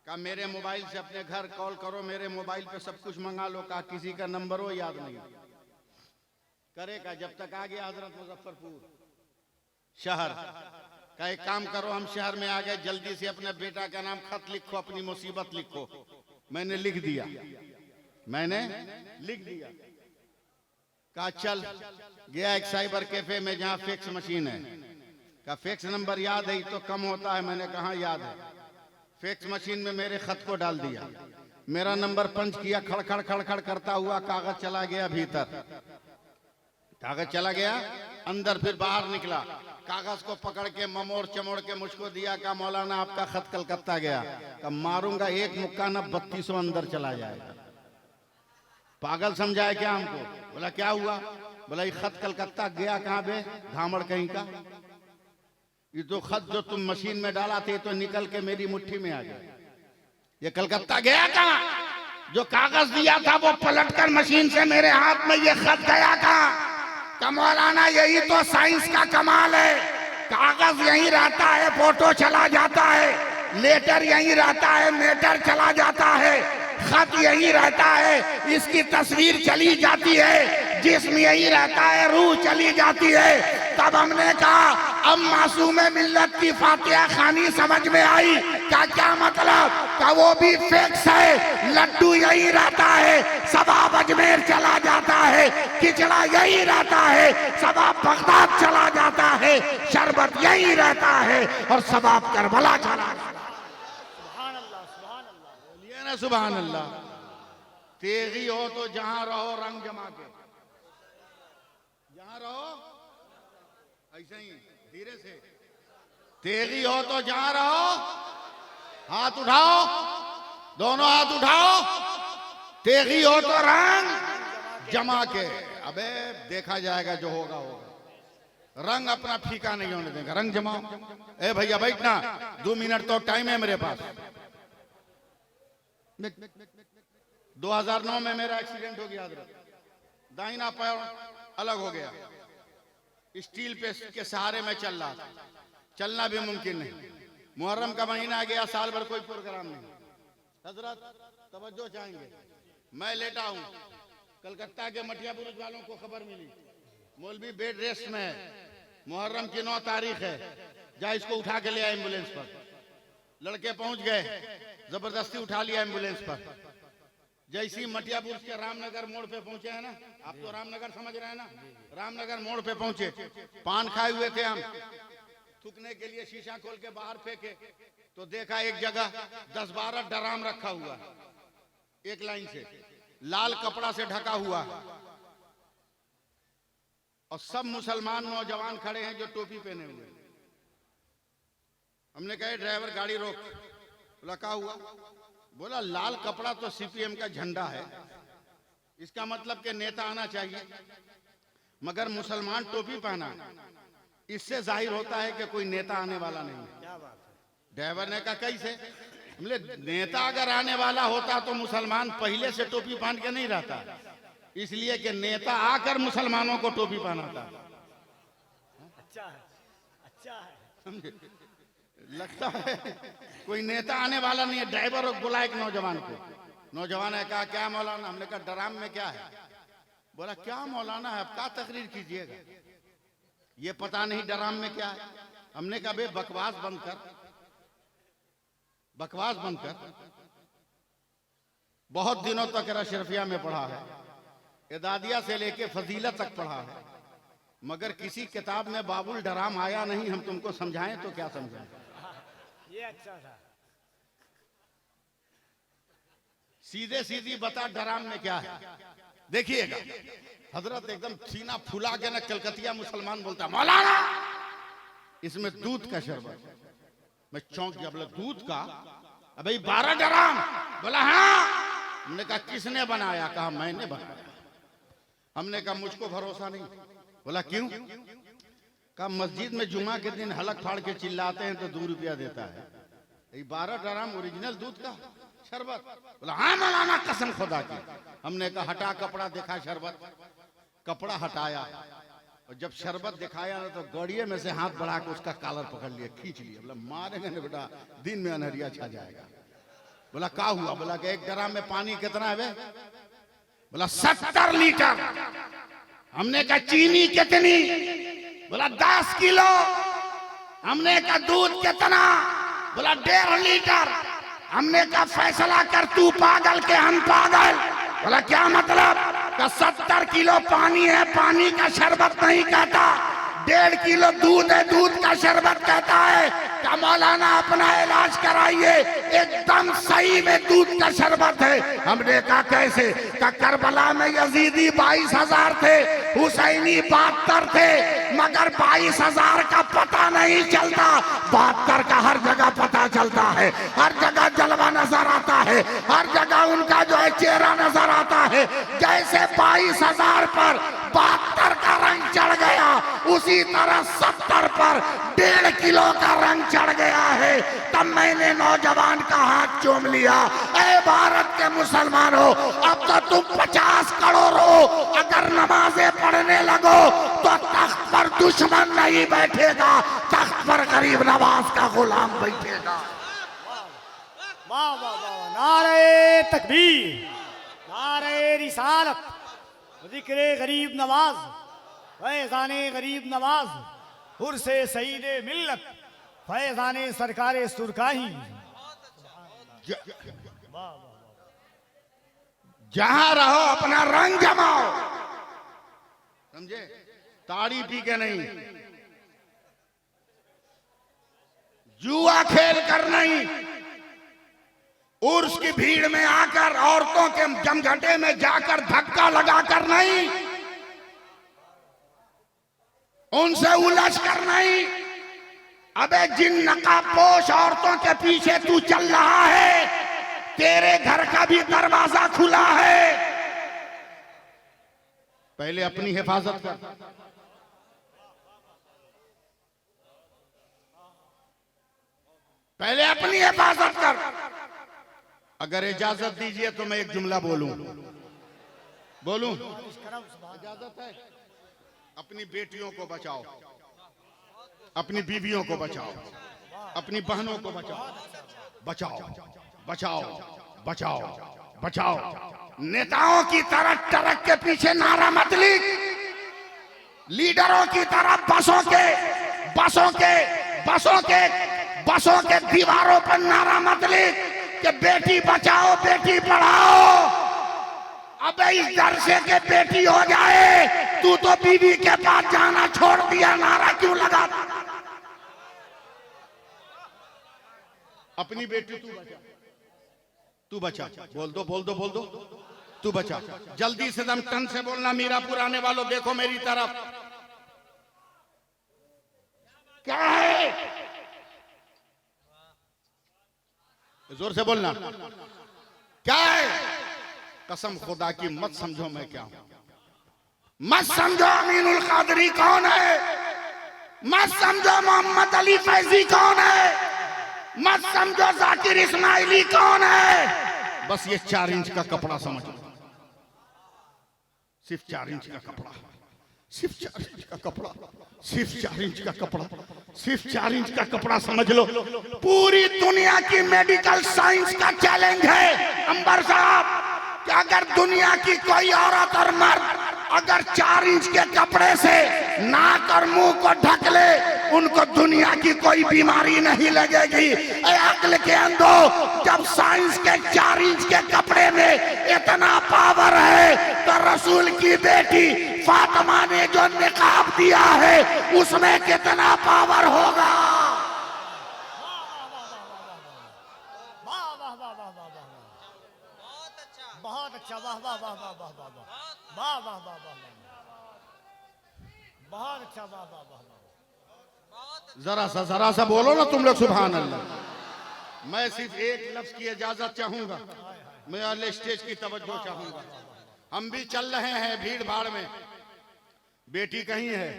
कहा मेरे मोबाइल से अपने घर कॉल करो, मेरे मोबाइल पे सब कुछ मंगा लो। कहा किसी का नंबर हो याद नहीं करेगा। जब तक आ गया हजरत मुजफ्फरपुर शहर का, एक काम करो हम शहर में आ गए, जल्दी से अपने बेटा का नाम खत लिखो, अपनी मुसीबत लिखो। मैंने लिख दिया, मैंने लिख दिया। कहा चल। गया एक साइबर कैफे में जहां फैक्स मशीन है। कहा फैक्स नंबर याद है तो कम होता है। मैंने कहा याद है। फैक्स मशीन में मेरे खत को डाल दिया। मेरा नंबर पंच किया, खड़खड़ खड़खड़ करता हुआ कागज चला गया भीतर, कागज चला गया अंदर, फिर बाहर निकला, कागज को पकड़ के ममोड़ चमोड़ के मुझको दिया, कहा मौलाना आपका खत कलकत्ता गया। कहा मारूंगा एक मुक्का ना 3200 अंदर चला जाएगा। पागल समझाए क्या हमको? बोला क्या हुआ? बोला ये खत कलकत्ता गया कहाँ बे धामड़ कहीं का? ये तो खत जो तुम मशीन में डाला थे तो निकल के मेरी मुट्ठी में आ गया। ये कलकत्ता गया कहाँ? जो कागज दिया था वो पलटकर मशीन से मेरे हाथ में ये खत गया कहाँ? का मौलाना यही तो साइंस का कमाल है, कागज यहीं रहता है, फोटो चला जाता है, लेटर यहीं रहता है, मेटर चला जाता है, खत यहीं रहता है, इसकी तस्वीर चली जाती है, जिस्म यहीं रहता है, रूह चली जाती है। तब हमने कहा अब मासूम मिल्लत की फातिहा खानी समझ में आई। क्या मतलब? का वो भी फिक्स है, लड्डू यही रहता है, सबाब अजमेर चला जाता है, खिचड़ा यही रहता है, सबाब बगदाद चला जाता है, शरबत यही रहता है और सबाब करबला चला जाता है। बोलिए ना सुभान अल्लाह। तेगी हो तो जहां रहो रंग जमा के, जहां रहो ऐसे ही धीरे से, तेगी हो तो जहां रहो, हाथ उठाओ, दोनों हाथ उठाओ, तेगी हो तो रंग जमा के। अबे देखा जाएगा, जो होगा होगा, रंग अपना फीका नहीं होने देगा, रंग जमाओ। ए भैया बैठना, 2 मिनट तो टाइम है मेरे पास। 2009 में मेरा एक्सीडेंट हो गया, दाहिना पैर अलग हो गया, स्टील पे के सहारे में चल रहा था, चलना भी मुमकिन नहीं। मुहर्रम का महीना आ गया, साल भर कोई प्रोग्राम नहीं। हजरत तवज्जो चाहेंगे, मैं लेटा हूं, कलकत्ता के मटिया बुरुज वालों को खबर मिली मौलवी बेड रेस्ट में है, मुहर्रम की 9 तारीख है, जा इसको उठा के ले आए एम्बुलेंस पर। लड़के पहुंच गए, जबरदस्ती उठा लिया एम्बुलेंस पर। जैसी मटिया बुरुज के रामनगर मोड़ पे पहुंचे हैं ना, आप तो रामनगर समझ रहे हैं ना, रामनगर मोड़ पे पहुंचे, पान खाए हुए थे हम, थूकने के लिए शीशा खोल के बाहर फेंके तो देखा एक जगह 10-12 ड्राम रखा हुआ, एक लाइन से लाल कपड़ा से ढका हुआ, और सब मुसलमान नौजवान खड़े हैं जो टोपी पहने हुए। हमने कहा ड्राइवर गाड़ी रोक। बोला क्या हुआ? बोला लाल कपड़ा तो सीपीएम का झंडा है, इसका मतलब कि नेता आना चाहिए, मगर मुसलमान टोपी पहना, इससे जाहिर होता है कि कोई नेता आने वाला नहीं। ड्राइवर ने कहा कैसे? हमने नेता अगर आने वाला होता तो मुसलमान पहले से टोपी पहन के नहीं रहता, इसलिए कि नेता आकर मुसलमानों को टोपी पहनाता। अच्छा है, अच्छा है। लगता है कोई नेता आने वाला नहीं है। ड्राइवर बोला एक नौजवान को, नौजवान ने कहा क्या मौलाना? हमने कहा ड्राम में क्या है? बोला क्या मौलाना है, अब क्या तकरीर कीजिएगा, ये पता नहीं ड्राम में क्या है। हमने कहा बे बकवास बंद कर, बकवास बंद कर। बहुत दिनों तक अशरफिया में पढ़ा है, इदादिया से लेके फजीलत तक पढ़ा है, मगर किसी किताब में बाबुल डराम आया नहीं। हम तुमको समझाएं तो क्या समझाएं? ये अच्छा था। सीधे सीधी बता डराम में क्या है। देखिएगा हजरत एकदम सीना फुला के ना कलकतिया मुसलमान बोलता मौलाना इसमें दूध का शरबत। मैं चौंक गया, बोला दूध का? अबे 12 डराम। बोला हाँ। हमने कहा किसने बनाया? कहा मैंने बनाया। हमने कहा मुझको भरोसा नहीं। बोला क्यों? कहा मस्जिद में जुमा के दिन हलक फाड़ के चिल्लाते हैं तो 2 रुपया देता है। 12 डराम ओरिजिनल दूध का शरबत। बोला हाँ मौलाना कसम खुदा की। हमने कहा हटा कपड़ा, देखा शरबत, कपड़ा हटाया और जब शरबत दिखाया ना तो गड़िए में से हाथ बढ़ा के उसका कॉलर पकड़ लिया, खींच लिया। बोला मारेंगे ना बेटा, दिन में अनहरिया छा जाएगा। बोला क्या हुआ? बोला कि 1 ड्राम में पानी कितना है बे? बोला 70 लीटर। हमने कहा चीनी कितनी? बोला 10 किलो। हमने कहा दूध कितना? बोला 1.5 लीटर। हमने कहा फैसला कर, तू पागल के हम पागल? बोला क्या मतलब? का 70 किलो पानी है, पानी का शरबत नहीं कहता, 1.5 किलो दूध है, दूध का शरबत कहता है क्या मौलाना अपना इलाज कराइए, एकदम सही में दूध का शरबत है। हमने कहा कैसे? का करबला में यजीदी 22,000 थे, हुसैनी 72 थे, मगर 22,000 का पता नहीं चलता, 72 का हर जगह पता चलता है, हर जगह जलवा नजर आता है, हर जगह उनका जो है चेहरा नजर आता है। जैसे 22,000 पर 72 का रंग चढ़ गया, उसी तरह 70 पर 1.5 किलो का रंग चढ़ गया है। तब मैंने नौजवान का हाथ चूम लिया, ऐ भारत के मुसलमानों, अब तो तुम 50 करोड़ हो, अगर नमाजें पढ़ने लगो तो तख्त पर दुश्मन नहीं बैठेगा, तख्त पर गरीब नवाज का गुलाम बैठेगा। वाह वाह वाह, नारे तकबीर, नारे रिसालत, जिक्रे गरीब नवाज, फैजाने गरीब नवाज, हुर्से सईदे मिल्लत, फैजाने सरकारे सुरकाही। जहां रहो अपना रंग जमाओ, समझे? ताड़ी पी के नहीं, जुआ खेल कर नहीं, उर्स की भीड़ में आकर, औरतों के जमघटे में जाकर धक्का लगाकर नहीं, उनसे उलझ कर नहीं। अबे जिन नकाबपोश औरतों के पीछे तू चल रहा है, तेरे घर का भी दरवाजा खुला है। पहले अपनी हिफाजत कर। पहले अपनी हिफाजत कर। अगर इजाजत दीजिए तो मैं एक जुमला बोलूं। इजाजत है? अपनी बेटियों को बचाओ, अपनी बीवियों को बचाओ, अपनी बहनों को बचाओ, बचाओ बचाओ बचाओ बचाओ। नेताओं की तरह ट्रक के पीछे नारा मत लिख, लीडरों की तरह बसों के दीवारों पर नारा मत लिख कि बेटी बचाओ बेटी पढ़ाओ। अबे इस डर से के बेटी हो जाए, तू तो बीवी के पास जाना छोड़ दिया, नारा क्यों लगा? अपनी बेटी तू बचा, बोल दो, तू बचा। जल्दी से दम टन से बोलना, मीरापुर आने वालों देखो मेरी तरफ। क्या है? जोर से बोलना, क्या है? कसम खुदा की मत समझो मैं क्या हूं, मत समझो अमीनुल कादरी कौन है, मत समझो मोहम्मद अली फैजी कौन है, मत समझो जाकिर इस्माइली कौन है। बस ये 4 इंच का कपड़ा समझ लो, सिर्फ 4 इंच का कपड़ा, सिर्फ 4 इंच का कपड़ा, सिर्फ 4 इंच का कपड़ा, सिर्फ 4 इंच का कपड़ा समझ लो। पूरी दुनिया की मेडिकल साइंस का चैलेंज है अंबर साहब कि अगर दुनिया की कोई औरत और मर्द अगर 4 इंच के कपड़े से नाक और मुंह को ढक ले, उनको दुनिया की कोई बीमारी नहीं लगेगी। अक्ल के अंधो, जब साइंस के 4 इंच के कपड़े में इतना पावर है, तो रसूल की बेटी फातिमा ने जो निकाब दिया है उसमें कितना पावर होगा। बहुत अच्छा, वाह वाह वाह वाह वाह वाह वाह वाह वाह वाह, बहुत अच्छा, वाह वाह वाह वाह। जरा सा बोलो ना तुम लोग सुभान अल्लाह। मैं सिर्फ एक लफ्ज की इजाजत चाहूंगा, मैं अगले स्टेज की तवज्जो चाहूंगा। हम भी चल रहे हैं भीड़ भाड़ में, बेटी कहीं है,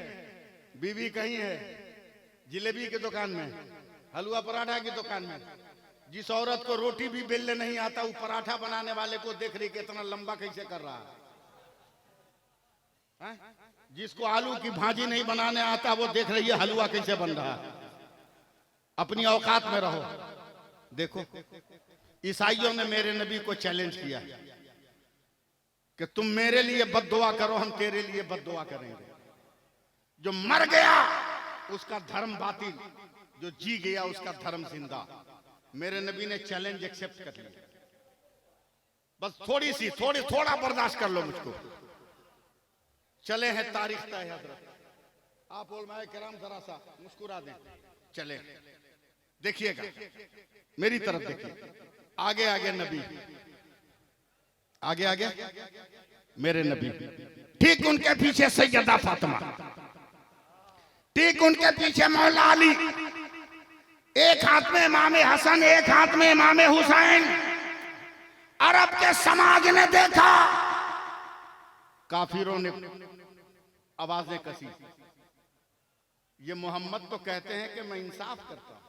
बीवी कहीं है, जिलेबी की दुकान में, हलवा पराठा की दुकान में। जिस औरत को रोटी भी बेलने नहीं आता, वो पराठा बनाने वाले को देख रही कि इतना लंबा कैसे कर रहा है? जिसको आलू की भाजी नहीं बनाने आता, वो देख रही है हलवा कैसे बन रहा है। अपनी औकात में रहो। देखो, ईसाइयों ने मेरे नबी को चैलेंज किया कि तुम मेरे लिए बद्दुआ करो, हम तेरे लिए बद्दुआ करेंगे। जो मर गया उसका धर्म बातिल, जो जी गया उसका धर्म जिंदा। मेरे नबी ने चैलेंज एक्सेप्ट कर लिया। बस थोड़ा बर्दाश्त कर लो मुझको। चले हैं तारीख तय हजरत, आप उलमाए किराम जरा सा मुस्कुरा दें, चले देखिएगा मेरी तरफ देखिए, आगे आगे नबी, आगे आगे मेरे नबी, ठीक उनके पीछे सैयदा फातिमा, ठीक उनके पीछे मौला अली, एक हाथ में इमाम हसन, एक हाथ में इमाम हुसैन। अरब के समाज ने देखा, काफिरों ने आवाजें कसी, ये मोहम्मद तो कहते हैं कि मैं इंसाफ करता हूं,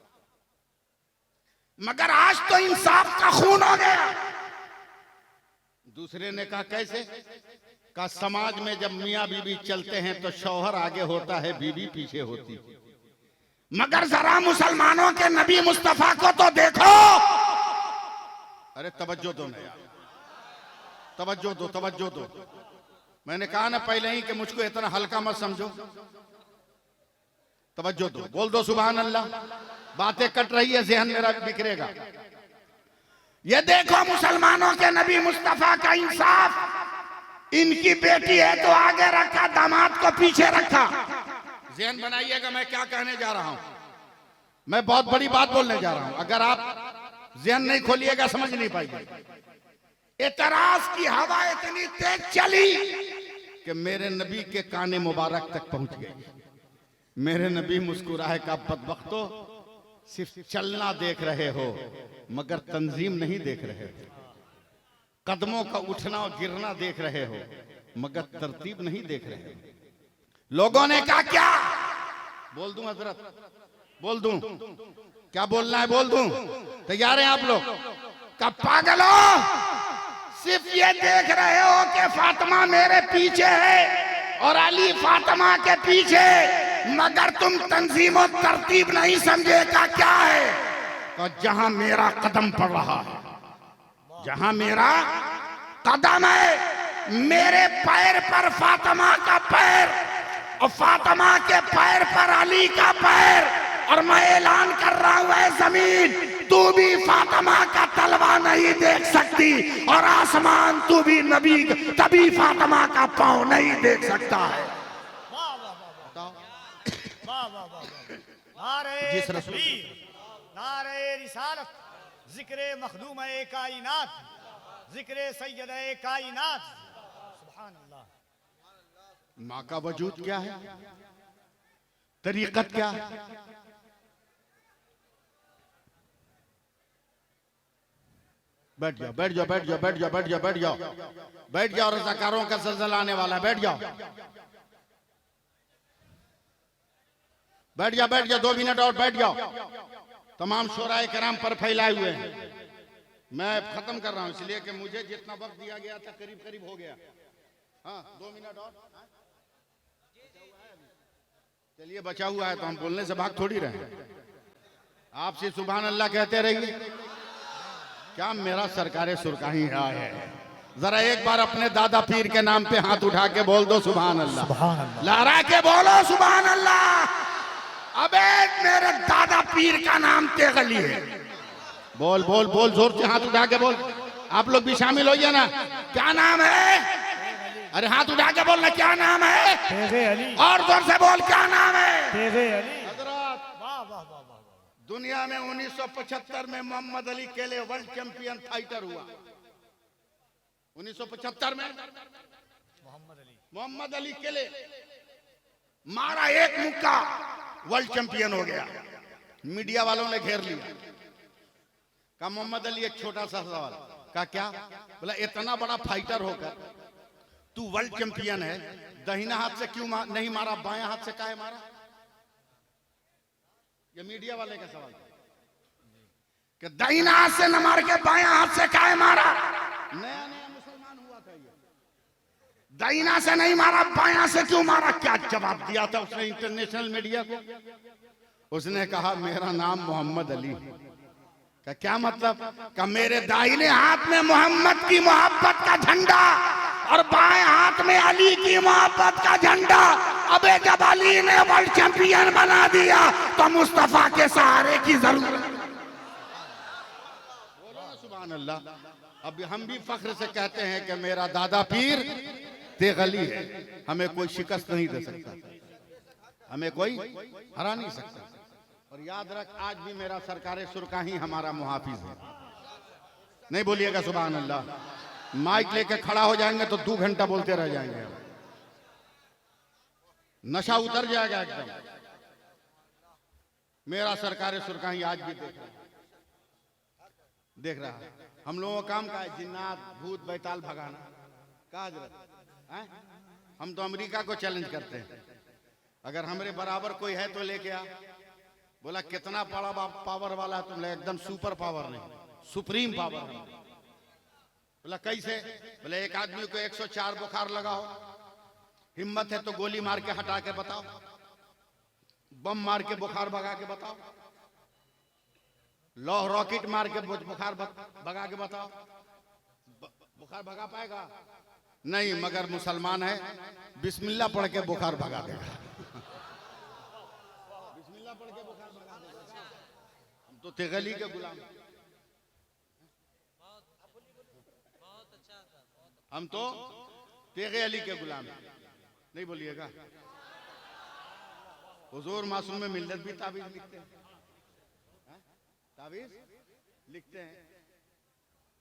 मगर आज तो इंसाफ का खून हो गया। दूसरे ने कहा कैसे? कहा समाज में जब मियां बीबी चलते हैं तो शौहर आगे होता है, बीबी पीछे होती है। मगर जरा मुसलमानों के नबी मुस्तफा को तो देखो। अरे तवज्जो दो ना यार, तवज्जो दो, तवज्जो दो। मैंने कहा ना पहले ही कि मुझको इतना हल्का मत समझो, तवज्जो दो, बोल दो सुभान अल्लाह। बातें कट रही है, ज़हन मेरा बिखरेगा। ये देखो मुसलमानों के नबी मुस्तफा का इंसाफ। इनकी बेटी है तो आगे रखा, दामाद को पीछे रखा। ज़हन बनाइएगा मैं क्या कहने जा रहा हूं। मैं बहुत बड़ी बात बोलने जा रहा हूं, अगर आप ज़हन नहीं खोलिएगा समझ नहीं पाएंगे। एतराज की हवा इतनी तेज चली कि मेरे नबी के काने मुबारक तक पहुंच गई। मेरे नबी मुस्कुराए का बदबख्तो, सिर्फ चलना देख रहे हो मगर तंजीम नहीं देख रहे हो, कदमों का उठना और गिरना देख रहे हो मगर तरतीब नहीं देख रहे हो। लोगों ने कहा क्या बोल दूं हजरत, बोल दूं? क्या बोलना है बोल दूं? तैयार हैं आप लोग? का पागलो, सिर्फ ये देख रहे हो कि फातिमा मेरे पीछे है और अली फातिमा के पीछे, मगर तुम तंजीम और तरतीब नहीं समझे का क्या है? तो जहां मेरा कदम पड़ रहा है, जहां मेरा कदम है, मेरे पैर पर फातिमा का पैर और फातिमा के पैर पर अली का पैर, और मैं ऐलान कर रहा हूं ऐ जमीन, तू भी फातिमा का तलवा नहीं देख सकती, और आसमान तू भी नबी तभी फातिमा का पांव नहीं देख सकता है। नारे तकबीर, नारे रिसालत, जिक्रे मखदूम ए कायनात, जिक्रे सैयद ए कायनात। सुभान अल्लाह। माँ का वजूद क्या है, तरीकत क्या है? बैठ जाओ, बैठ जाओ, बैठ जाओ, बैठ जाओ, बैठ जाओ, बैठ जाओ, बैठ जाओ, रज़ाकारों का ज़लज़ला आने वाला है, बैठ जाओ, बैठ जाओ, बैठ जाओ, 2 मिनट और बैठ जाओ। तमाम शोराए कराम पर फैलाए हुए हैं। मैं खत्म कर रहा हूं इसलिए कि मुझे जितना वक्त दिया गया था करीब करीब हो गया। हाँ 2 मिनट और, चलिए बचा हुआ है तो हम बोलने से भाग थोड़ी रहे। आप सिर्फ सुभान अल्लाह कहते रहिए। क्या मेरा सरकारे सुरकाही है? जरा एक बार अपने दादा पीर के नाम पे हाथ उठा के बोल दो सुभान अल्लाह। लहरा के बोलो सुभान अल्लाह। अबे मेरे दादा पीर का नाम तेगली है। बोल बोल बोल, जोर से हाथ उठा के बोल। आप लोग भी शामिल होइए ना। क्या नाम है? अरे हाथ उठा के बोलना, क्या नाम है? तेगे अली। और जोर से बोल, क्या नाम है? तेगे अली। वाह वाह वाह वाह। दुनिया में 1975 में मोहम्मद अली केले वर्ल्ड चैंपियन फाइटर हुआ। 1975 में मोहम्मद अली केले मारा एक मुक्का, वर्ल्ड चैंपियन हो गया। मीडिया वालों ने घेर लिया। कहा मोहम्मद अली एक छोटा सा सवाल। कहा क्या? बोला इतना बड़ा फाइटर होकर तू वर्ल्ड चैंपियन है, दाहिना हाथ से क्यों नहीं मारा, बायां हाथ से काहे मारा? ये मीडिया वाले का सवाल कि दाहिना हाथ से न मार के बायां हाथ से काहे मारा? नया नया मुसलमान हुआ था ये। दाहिना से नहीं मारा, बायां से क्यों मारा? क्या जवाब दिया था उसने इंटरनेशनल मीडिया को? उसने कहा मेरा नाम मोहम्मद अली। का क्या मतलब? का मेरे दाहिने हाथ में मोहम्मद की मोहब्बत का झंडा और बाएं हाथ में अली की मोहब्बत का झंडा। अबे जब अली ने वर्ल्ड चैंपियन बना दिया तो मुस्तफा के सहारे की जरूरत। बोलो ना सुभान अल्लाह। अब हम भी फख्र से कहते हैं कि मेरा दादा पीर तेगली है, हमें कोई शिकस्त नहीं दे सकता। हमें कोई हरा नहीं सकता। और याद रख, आज भी मेरा सरकार सुरका ही हमारा मुहाफिज है। नहीं बोलिएगा सुभान अल्लाह। माइक लेके खड़ा हो जाएंगे तो 2 घंटा बोलते रह जाएंगे, नशा उतर जाएगा एकदम। मेरा सरकार सुरका ही आज भी देख रहा है। हम लोगों का काम का है जिन्नात भूत बैताल भगाना का हजरत है। हम तो अमेरिका को चैलेंज करते हैं, अगर हमारे बराबर कोई है तो लेके आ। बोला कितना बड़ा पावर वाला है तुम? एकदम सुपर पावर नहीं, सुप्रीम पावर है। बोला कैसे? बोले एक आदमी को 104 बुखार लगाओ, हिम्मत है तो गोली मार के हटा के बताओ, बम मार के बुखार भगा के बताओ, लौह रॉकेट मार के बुखार भगा के बताओ। बुखार भगा पाएगा? नहीं, मगर मुसलमान है, बिस्मिल्लाह पढ़ के बुखार भगा देगा। बिस्मिल्लाह पढ़ के बुखार भगा देगा। हम तो तेगली के गुलाम, हम तो तेगे अली के गुलाम। नहीं बोलिएगा। हुजूर मासूम में मिल्लत भी ताबीज लिखते हैं, ताबीज लिखते हैं,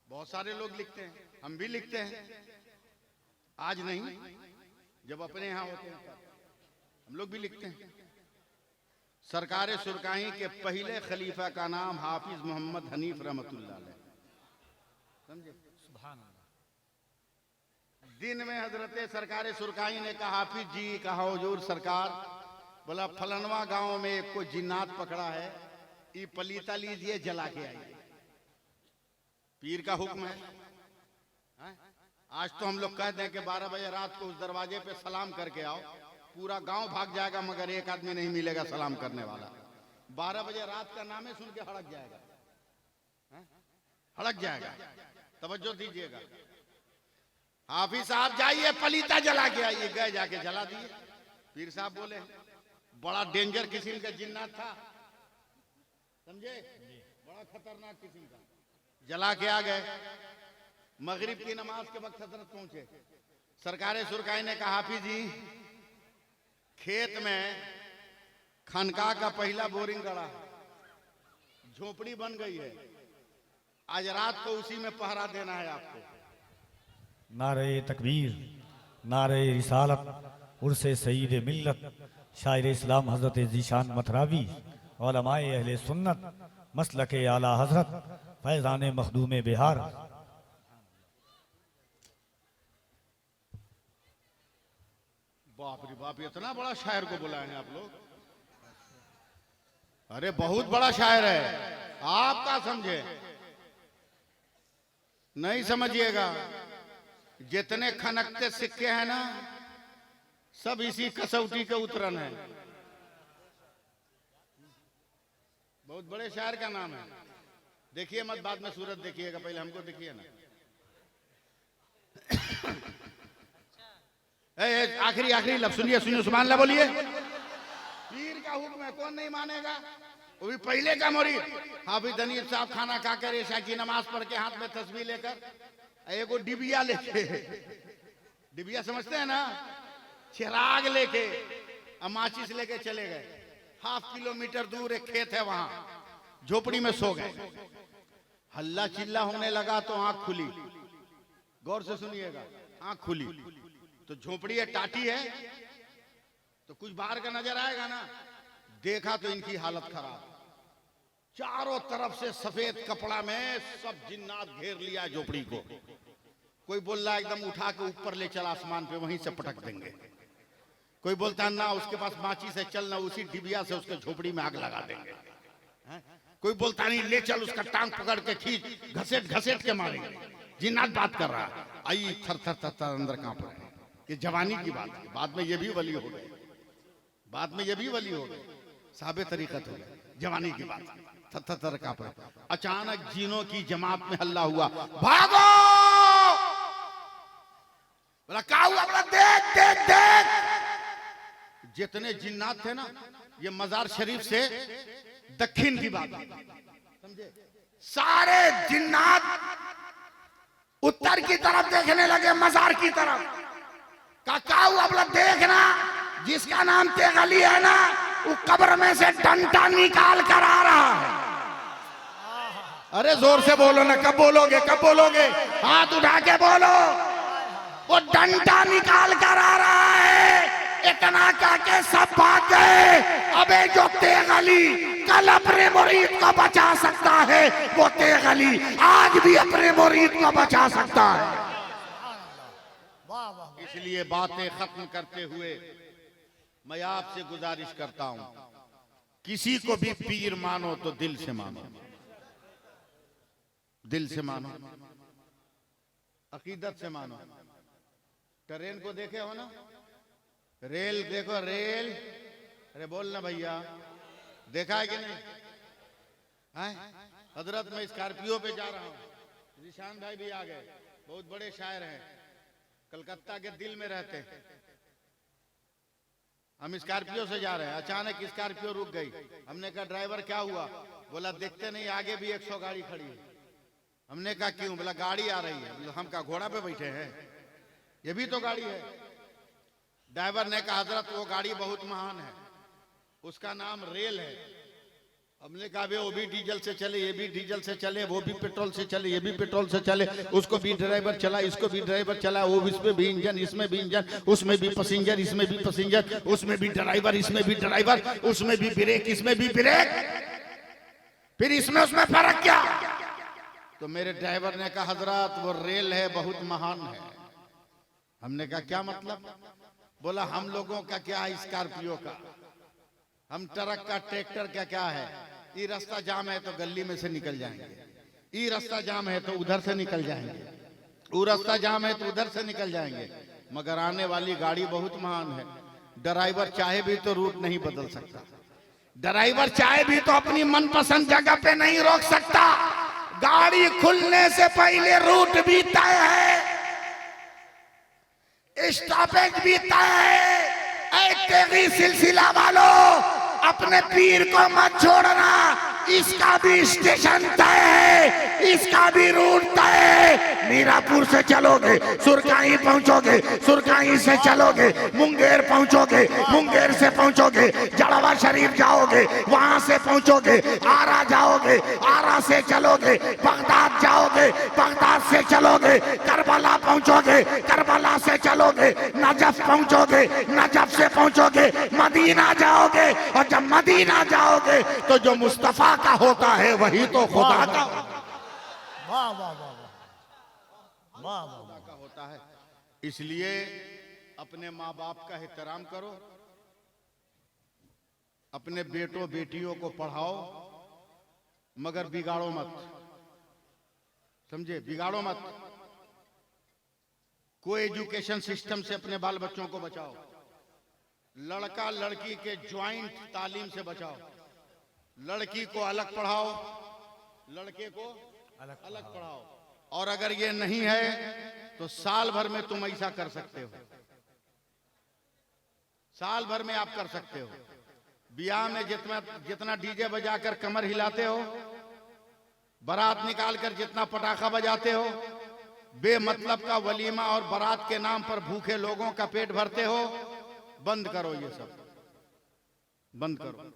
बहुत सारे लोग लिखते हैं, हम भी लिखते हैं। आज नहीं, जब अपने यहाँ होते हैं हम लोग भी लिखते हैं। सरकार सुरकाही के पहले खलीफा का नाम हाफिज मोहम्मद हनीफ रहमतुल्लाह अलैह, समझे? सुभान अल्लाह। दिन में हजरत सरकार सुरकाही ने कहा, हाफिज जी कहा हुजूर सरकार, बोला फलनवा गांव में एक को जिन्नात पकड़ा है, ये पलीता लीजिए जला के आइए। पीर का हुक्म है। आज तो हम लोग कहते हैं कि 12 बजे रात को उस दरवाजे पे सलाम करके आओ, पूरा गांव भाग जाएगा मगर एक आदमी नहीं मिलेगा सलाम करने वाला। 12 बजे रात का नामे सुन के हड़क जाएगा, हड़क जाएगा। तवज्जो दीजिएगा। हाफिज साहब जाइए पलीता जला के आइए। गए, जाके जला दिए। पीर साहब बोले बड़ा डेंजर किस्म का जिन्नात था, समझे, बड़ा खतरनाक किस्म का। जला के आ गए। मगरिब की नमाज के वक्त हजरत पहुंचे। सरकार सुरकाई ने कहा, हाफिज जी खेत में खनका का पहला बोरिंग गड़ा, झोपड़ी बन गई है, आज रात को उसी में पहरा देना है आपको। नारे तकबीर, नारे रिसालत, उर्से सईद मिल्लत, शायर इस्लाम हजरत जीशान मथरावी, उलमाए अहले सुन्नत, मसलके आला हजरत, फैजान मखदूम बिहार। बाप रे बाप, इतना बड़ा शायर को बुलाए हैं आप लोग? अरे बहुत बड़ा शायर है, आप क्या समझे? नहीं समझिएगा। जितने खनकते सिक्के हैं ना, सब इसी कसौटी के उतरन है। बहुत बड़े शायर का नाम है। देखिए मत, बाद में सूरत देखिएगा, पहले हमको देखिए ना। आखिरी लफ्ज़ सुनिए, सुभान अल्लाह बोलिए। पीर का हुक्म है, कौन नहीं मानेगा? वो भी पहले का मुरीद हाफिज हनीफ साहब खाना खाकर ईशा की नमाज पढ़ के हाथ में तस्बीह लेकर एगो डिबिया लेके, डिबिया समझते हैं ना, चिराग लेके माचिस लेके चले गए। 1/2 किलोमीटर दूर एक खेत है, वहां झोपड़ी में सो गए। हल्ला चिल्ला होने लगा तो आंख खुली। गौर से सुनिएगा, आंख खुली तो झोपड़ी है, टाटी है, तो कुछ बाहर का नजर आएगा ना। देखा तो इनकी हालत खराब, चारों तरफ से सफेद कपड़ा में सब जिन्नात घेर लिया झोपड़ी को। कोई बोल रहा है एकदम उठा के ऊपर ले चल आसमान पे, वहीं से पटक देंगे। कोई बोलता है ना उसके पास माची से चल, ना उसी डिबिया से उसके झोपड़ी में आग लगा देंगे। कोई बोलता नहीं ले चल उसका टांग पकड़ के खींच, घसेट घसेट के मारेंगे। जिन्नात बात कर रहा है। आई थर थर थर थर अंदर कांप रहे हैं। ये जवानी की बात है, बाद में ये भी वली हो गए, बाद में ये भी वली हो गए, साहब तरीकत हो गए। जवानी की बात, थर थर थर कांप रहे। अचानक जीनों की जमात में हल्ला हुआ, भागो! बोला क्या हुआ? बोला देख देख देख। जितने जिन्नात थे ना, ये मजार शरीफ से दक्षिण की बात, समझे? सारे जिन्नात उत्तर की तरफ देखने लगे, मजार की तरफ। क्या हुआ? बोला देखना। जिसका नाम तेगली है ना, वो कब्र में से डंडा निकाल कर आ रहा है। अरे जोर से बोलो ना, कब बोलोगे, कब बोलोगे? हाथ उठा के बोलो। वो डंडा निकाल कर आ रहा है। इतना कह के सब भाग गए। अबे जो तेगली कल अपने मुरीद को बचा सकता है, वो तेगली आज भी अपने मुरीद को बचा सकता है। इसलिए बातें खत्म करते हुए मैं आपसे गुजारिश करता हूं, किसी को भी पीर मानो तो दिल से मानो, दिल से मानो, अकीदत से मानो। ट्रेन को देखे हो ना, रेल देखो, रेल, अरे बोलना भैया, देखा है कि नहीं? हजरत मैं स्कॉर्पियो पे जा रहा हूँ, निशान भाई भी आ गए, बहुत बड़े शायर हैं, कलकत्ता के दिल में रहते हैं। हम स्कॉर्पियो से जा रहे हैं, अचानक स्कॉर्पियो रुक गई। हमने कहा ड्राइवर क्या हुआ? बोला देखते नहीं आगे भी 100 गाड़ी खड़ी है। हमने कहा क्यों? बोला गाड़ी आ रही है। बोला हम का घोड़ा पे बैठे हैं, ये भी तो गाड़ी है। ड्राइवर ने कहा हजरत वो गाड़ी बहुत महान है, उसका नाम रेल है। हमने कहा वो भी डीजल से चले, ये भी डीजल से चले, वो भी पेट्रोल से चले, ये भी पेट्रोल से चले, उसको भी ड्राइवर चला, इसको भी ड्राइवर चला, वो इसमें भी इंजन, इसमें भी इंजन, उसमें भी पैसेंजर, इसमें भी पैसेंजर, उसमें भी ड्राइवर, इसमें भी ड्राइवर, उसमें भी ब्रेक, इसमें भी ब्रेक, फिर इसमें उसमें फर्क क्या? तो मेरे ड्राइवर ने कहा हजरत वो रेल है, बहुत महान है। हमने कहा क्या मतलब? बोला हम लोगों का क्या है स्कॉर्पियो का, हम ट्रक का, ट्रैक्टर का क्या है? ये रास्ता जाम है तो गली में से निकल जाएंगे, ये रास्ता जाम है तो उधर से निकल जाएंगे, वो रास्ता जाम है तो उधर से निकल जाएंगे, मगर आने वाली गाड़ी बहुत महान है। ड्राइवर चाहे भी तो रूट नहीं बदल सकता, ड्राइवर चाहे भी तो अपनी मनपसंद जगह पे नहीं रोक सकता। गाड़ी खुलने से पहले रूट भी तय है, स्टॉपेज भी तय है। ऐ सिलसिला वालों, अपने पीर को मत छोड़ना, इसका भी स्टेशन तय है, इसका भी रूट तय है। मीरापुर से चलोगे सुरकाई पहुंचोगे, सुरकाई से चलोगे मुंगेर पहुंचोगे, मुंगेर से पहुंचोगे जड़वा शरीफ जाओगे, वहां से पहुंचोगे आरा जाओगे, आरा से चलोगे बगदाद जाओगे, बगदाद से चलोगे करबला पहुंचोगे, करबला से चलोगे नजफ पहुंचोगे, नजफ से पहुंचोगे मदीना जाओगे, और जब मदीना जाओगे तो जो मुस्तफा का होता है वही तो खुदा का वाह वाह वाह वाह वाह का होता है। इसलिए अपने माँ बाप का एहतराम करो, अपने बेटों बेटियों को पढ़ाओ, मगर बिगाड़ो मत, समझे? बिगाड़ो मत। को एजुकेशन सिस्टम से अपने बाल बच्चों को बचाओ, लड़का लड़की के ज्वाइंट तालीम से बचाओ, लड़की को अलग पढ़ाओ, लड़के को अलग पढ़ाओ। और अगर ये नहीं है तो साल भर में तुम ऐसा कर सकते हो, साल भर में आप कर सकते हो। ब्याह में जितना डीजे बजाकर कमर हिलाते हो, बारात निकालकर जितना पटाखा बजाते हो, बेमतलब का वलीमा और बारात के नाम पर भूखे लोगों का पेट भरते हो, बंद करो, ये सब बंद करो,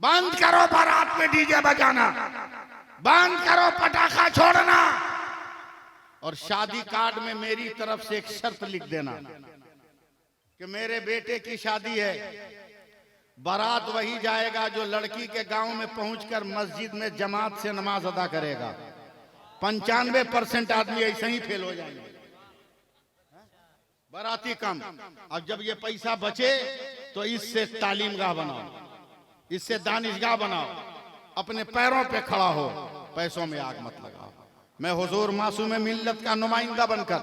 बंद करो बारात में डीजे बजाना, बंद करो पटाखा छोड़ना। और शादी कार्ड में मेरी तरफ से एक शर्त लिख देना कि मेरे बेटे की शादी है, बारात वही जाएगा जो लड़की के गांव में पहुंचकर मस्जिद में जमात से नमाज अदा करेगा। 95% आदमी ऐसे ही फेल हो जाएंगे, बाराती कम। अब जब ये पैसा बचे तो इससे तालीमगाह बनाओ, इससे दानिशगाह बनाओ, अपने पैरों पे खड़ा हो, पैसों में आग मत लगाओ। मैं हुजूर मासूम मिल्लत का नुमाइंदा बनकर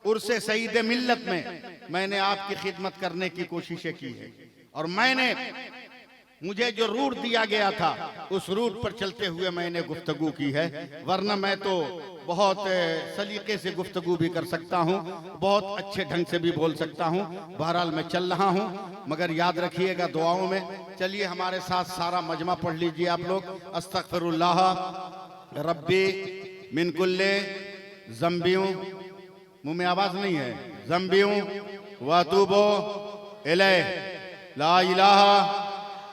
उर्से सईद मिल्लत में मैंने आपकी खिदमत करने की कोशिशें की है, और मुझे जो रूट दिया गया था उस रूट पर चलते हुए मैंने गुफ्तगू की है, वरना मैं तो बहुत सलीके से गुफ्तगू भी कर सकता हूँ, बहुत अच्छे ढंग से भी बोल सकता हूँ। बहरहाल मैं चल रहा हूँ, मगर याद रखिएगा दुआओं में। चलिए हमारे साथ सारा मजमा पढ़ लीजिए आप लोग। अस्तगफिरुल्लाह रब्बी मिन कुल्ले ज़ंबियों, मुंह में आवाज नहीं है, ज़ंबियों व अतूबु इलैह। ला इलाहा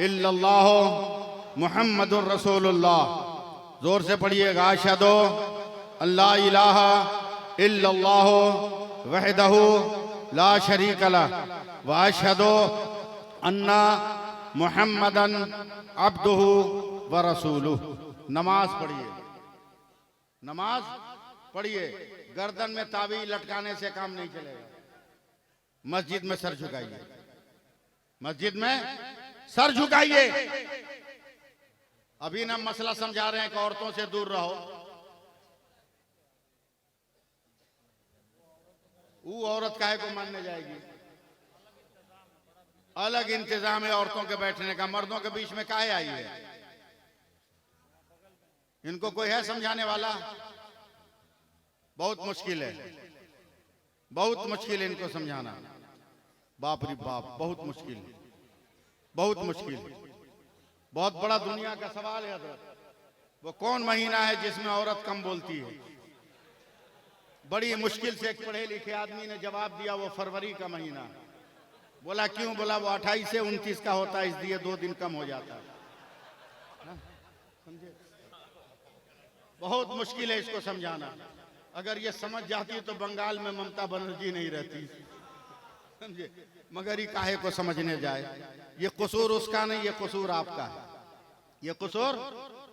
इल्लल्लाह मुहम्मदुर रसूलुल्लाह। जोर से पढ़िएगा। अशहदु अल्ला इलाहा इल्लल्लाह वहदहु ला शरीक लह व अशहदु अन्ना मुहम्मदन अब्दुहु व रसूलुहु। नमाज पढ़िए, नमाज पढ़िए। गर्दन में ताबीज लटकाने से काम नहीं चलेगा। मस्जिद में सर झुकाइए, मस्जिद में सर झुकाइए। अभी ना मसला समझा रहे हैं कि औरतों से दूर रहो। वो औरत काहे को मानने जाएगी? अलग इंतजाम है औरतों के बैठने का, मर्दों के बीच में काहे आई है? इनको कोई है समझाने वाला? बहुत मुश्किल है, बहुत मुश्किल है इनको समझाना। बाप रे बाप, बहुत मुश्किल है, बहुत मुश्किल है। बहुत बड़ा दुनिया का सवाल है हज़रत। वो कौन महीना है जिसमें औरत कम बोलती है? बड़ी मुश्किल से एक पढ़े लिखे आदमी ने जवाब दिया, वो फरवरी का महीना है। बोला क्यों? बोला वो 28 से 29 का होता है, इसलिए 2 दिन कम हो जाता है। समझे? बहुत मुश्किल है इसको समझाना। अगर ये समझ जाती तो बंगाल में ममता बनर्जी नहीं रहती, समझे? मगर ये काहे को समझने जाए? ये कसूर उसका नहीं, ये कसूर आपका है, ये कसूर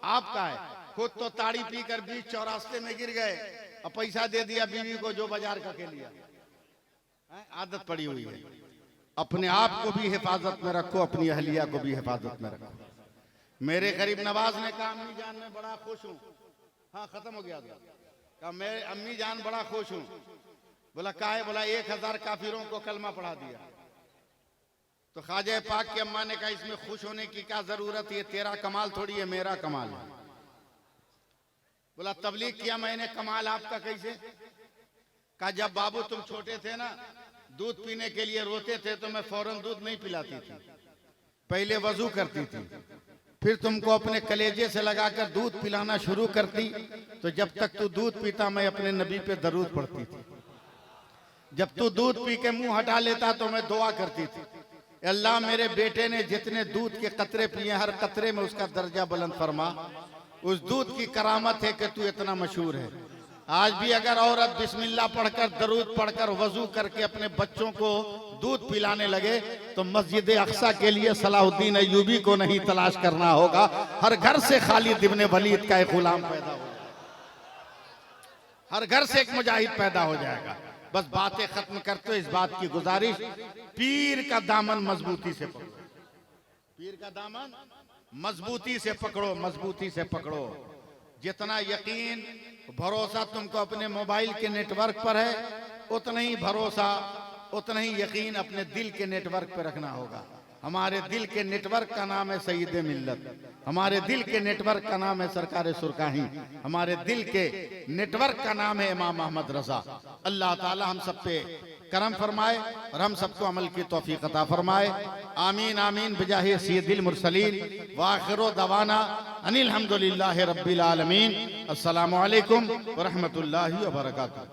आपका है। खुद तो ताड़ी पीकर बीच चौरास्ते में गिर गए और पैसा दे दिया बीवी को जो बाजार का के लिया। आदत पड़ी हुई है। अपने आप को भी हिफाजत में रखो, अपनी अहलिया को भी हिफाजत में रखो। मेरे गरीब नवाज ने कहा अम्मी जान मैं बड़ा खुश हूँ। हाँ खत्म हो गया था। मैं अम्मी जान बड़ा खुश हूँ। बोला काहे? बोला 1000 काफिरों को कलमा पढ़ा दिया। तो ख्वाजा पाक की अम्मा ने कहा इसमें खुश होने की क्या जरूरत? ये तेरा कमाल थोड़ी है, मेरा कमाल है। बोला तबलीग किया मैंने, कमाल आपका कैसे? कहा जब बाबू तुम छोटे थे ना, दूध पीने के लिए रोते थे तो मैं फौरन दूध नहीं पिलाती थी, पहले वजू करती थी, फिर तुमको अपने कलेजे से लगाकर दूध पिलाना शुरू करती, तो जब तक तू दूध पीता मैं अपने नबी पे दरूद पढ़ती थी। जब तू दूध पी के मुंह हटा लेता तो मैं दुआ करती थी, अल्लाह मेरे बेटे ने जितने दूध के कतरे पिए हर कतरे में उसका दर्जा बुलंद फरमा। उस दूध की करामत है कि तू इतना मशहूर है। आज भी अगर औरत बिस्मिल्लाह पढ़कर दरूद पढ़कर वजू करके अपने बच्चों को दूध पिलाने लगे तो मस्जिद अक्सा के लिए सलाहुद्दीन अय्यूबी को नहीं तलाश करना होगा, हर घर से खालिद इब्ने वलीद का एक गुलाम पैदा हो, हर घर से एक मुजाहिद पैदा हो जाएगा। बस बातें खत्म करते इस बात की गुजारिश, पीर का दामन मजबूती से पकड़ो, पीर का दामन मजबूती से पकड़ो, मजबूती से पकड़ो। जितना यकीन भरोसा तुमको अपने मोबाइल के नेटवर्क पर है, उतना ही भरोसा उतना ही यकीन अपने दिल के नेटवर्क पर रखना होगा। हमारे दिल के नेटवर्क का नाम है सईद मिल्लत, हमारे दिल के नेटवर्क का नाम है सरकार सुरकाही, हमारे दिल के नेटवर्क का नाम है इमाम अहमद रजा। अल्लाह ताला हम सब पे करम फरमाए और हम सबको अमल की तौफीक अता फरमाए। आमीन आमीन बिजाहि सय्यदिल मुरसलीन व आखिरु दवाना अनिल हम्दुलिल्लाहि रब्बिल आलमीन। अस्सलामु अलैकुम व रहमतुल्लाहि व बरकातुहू।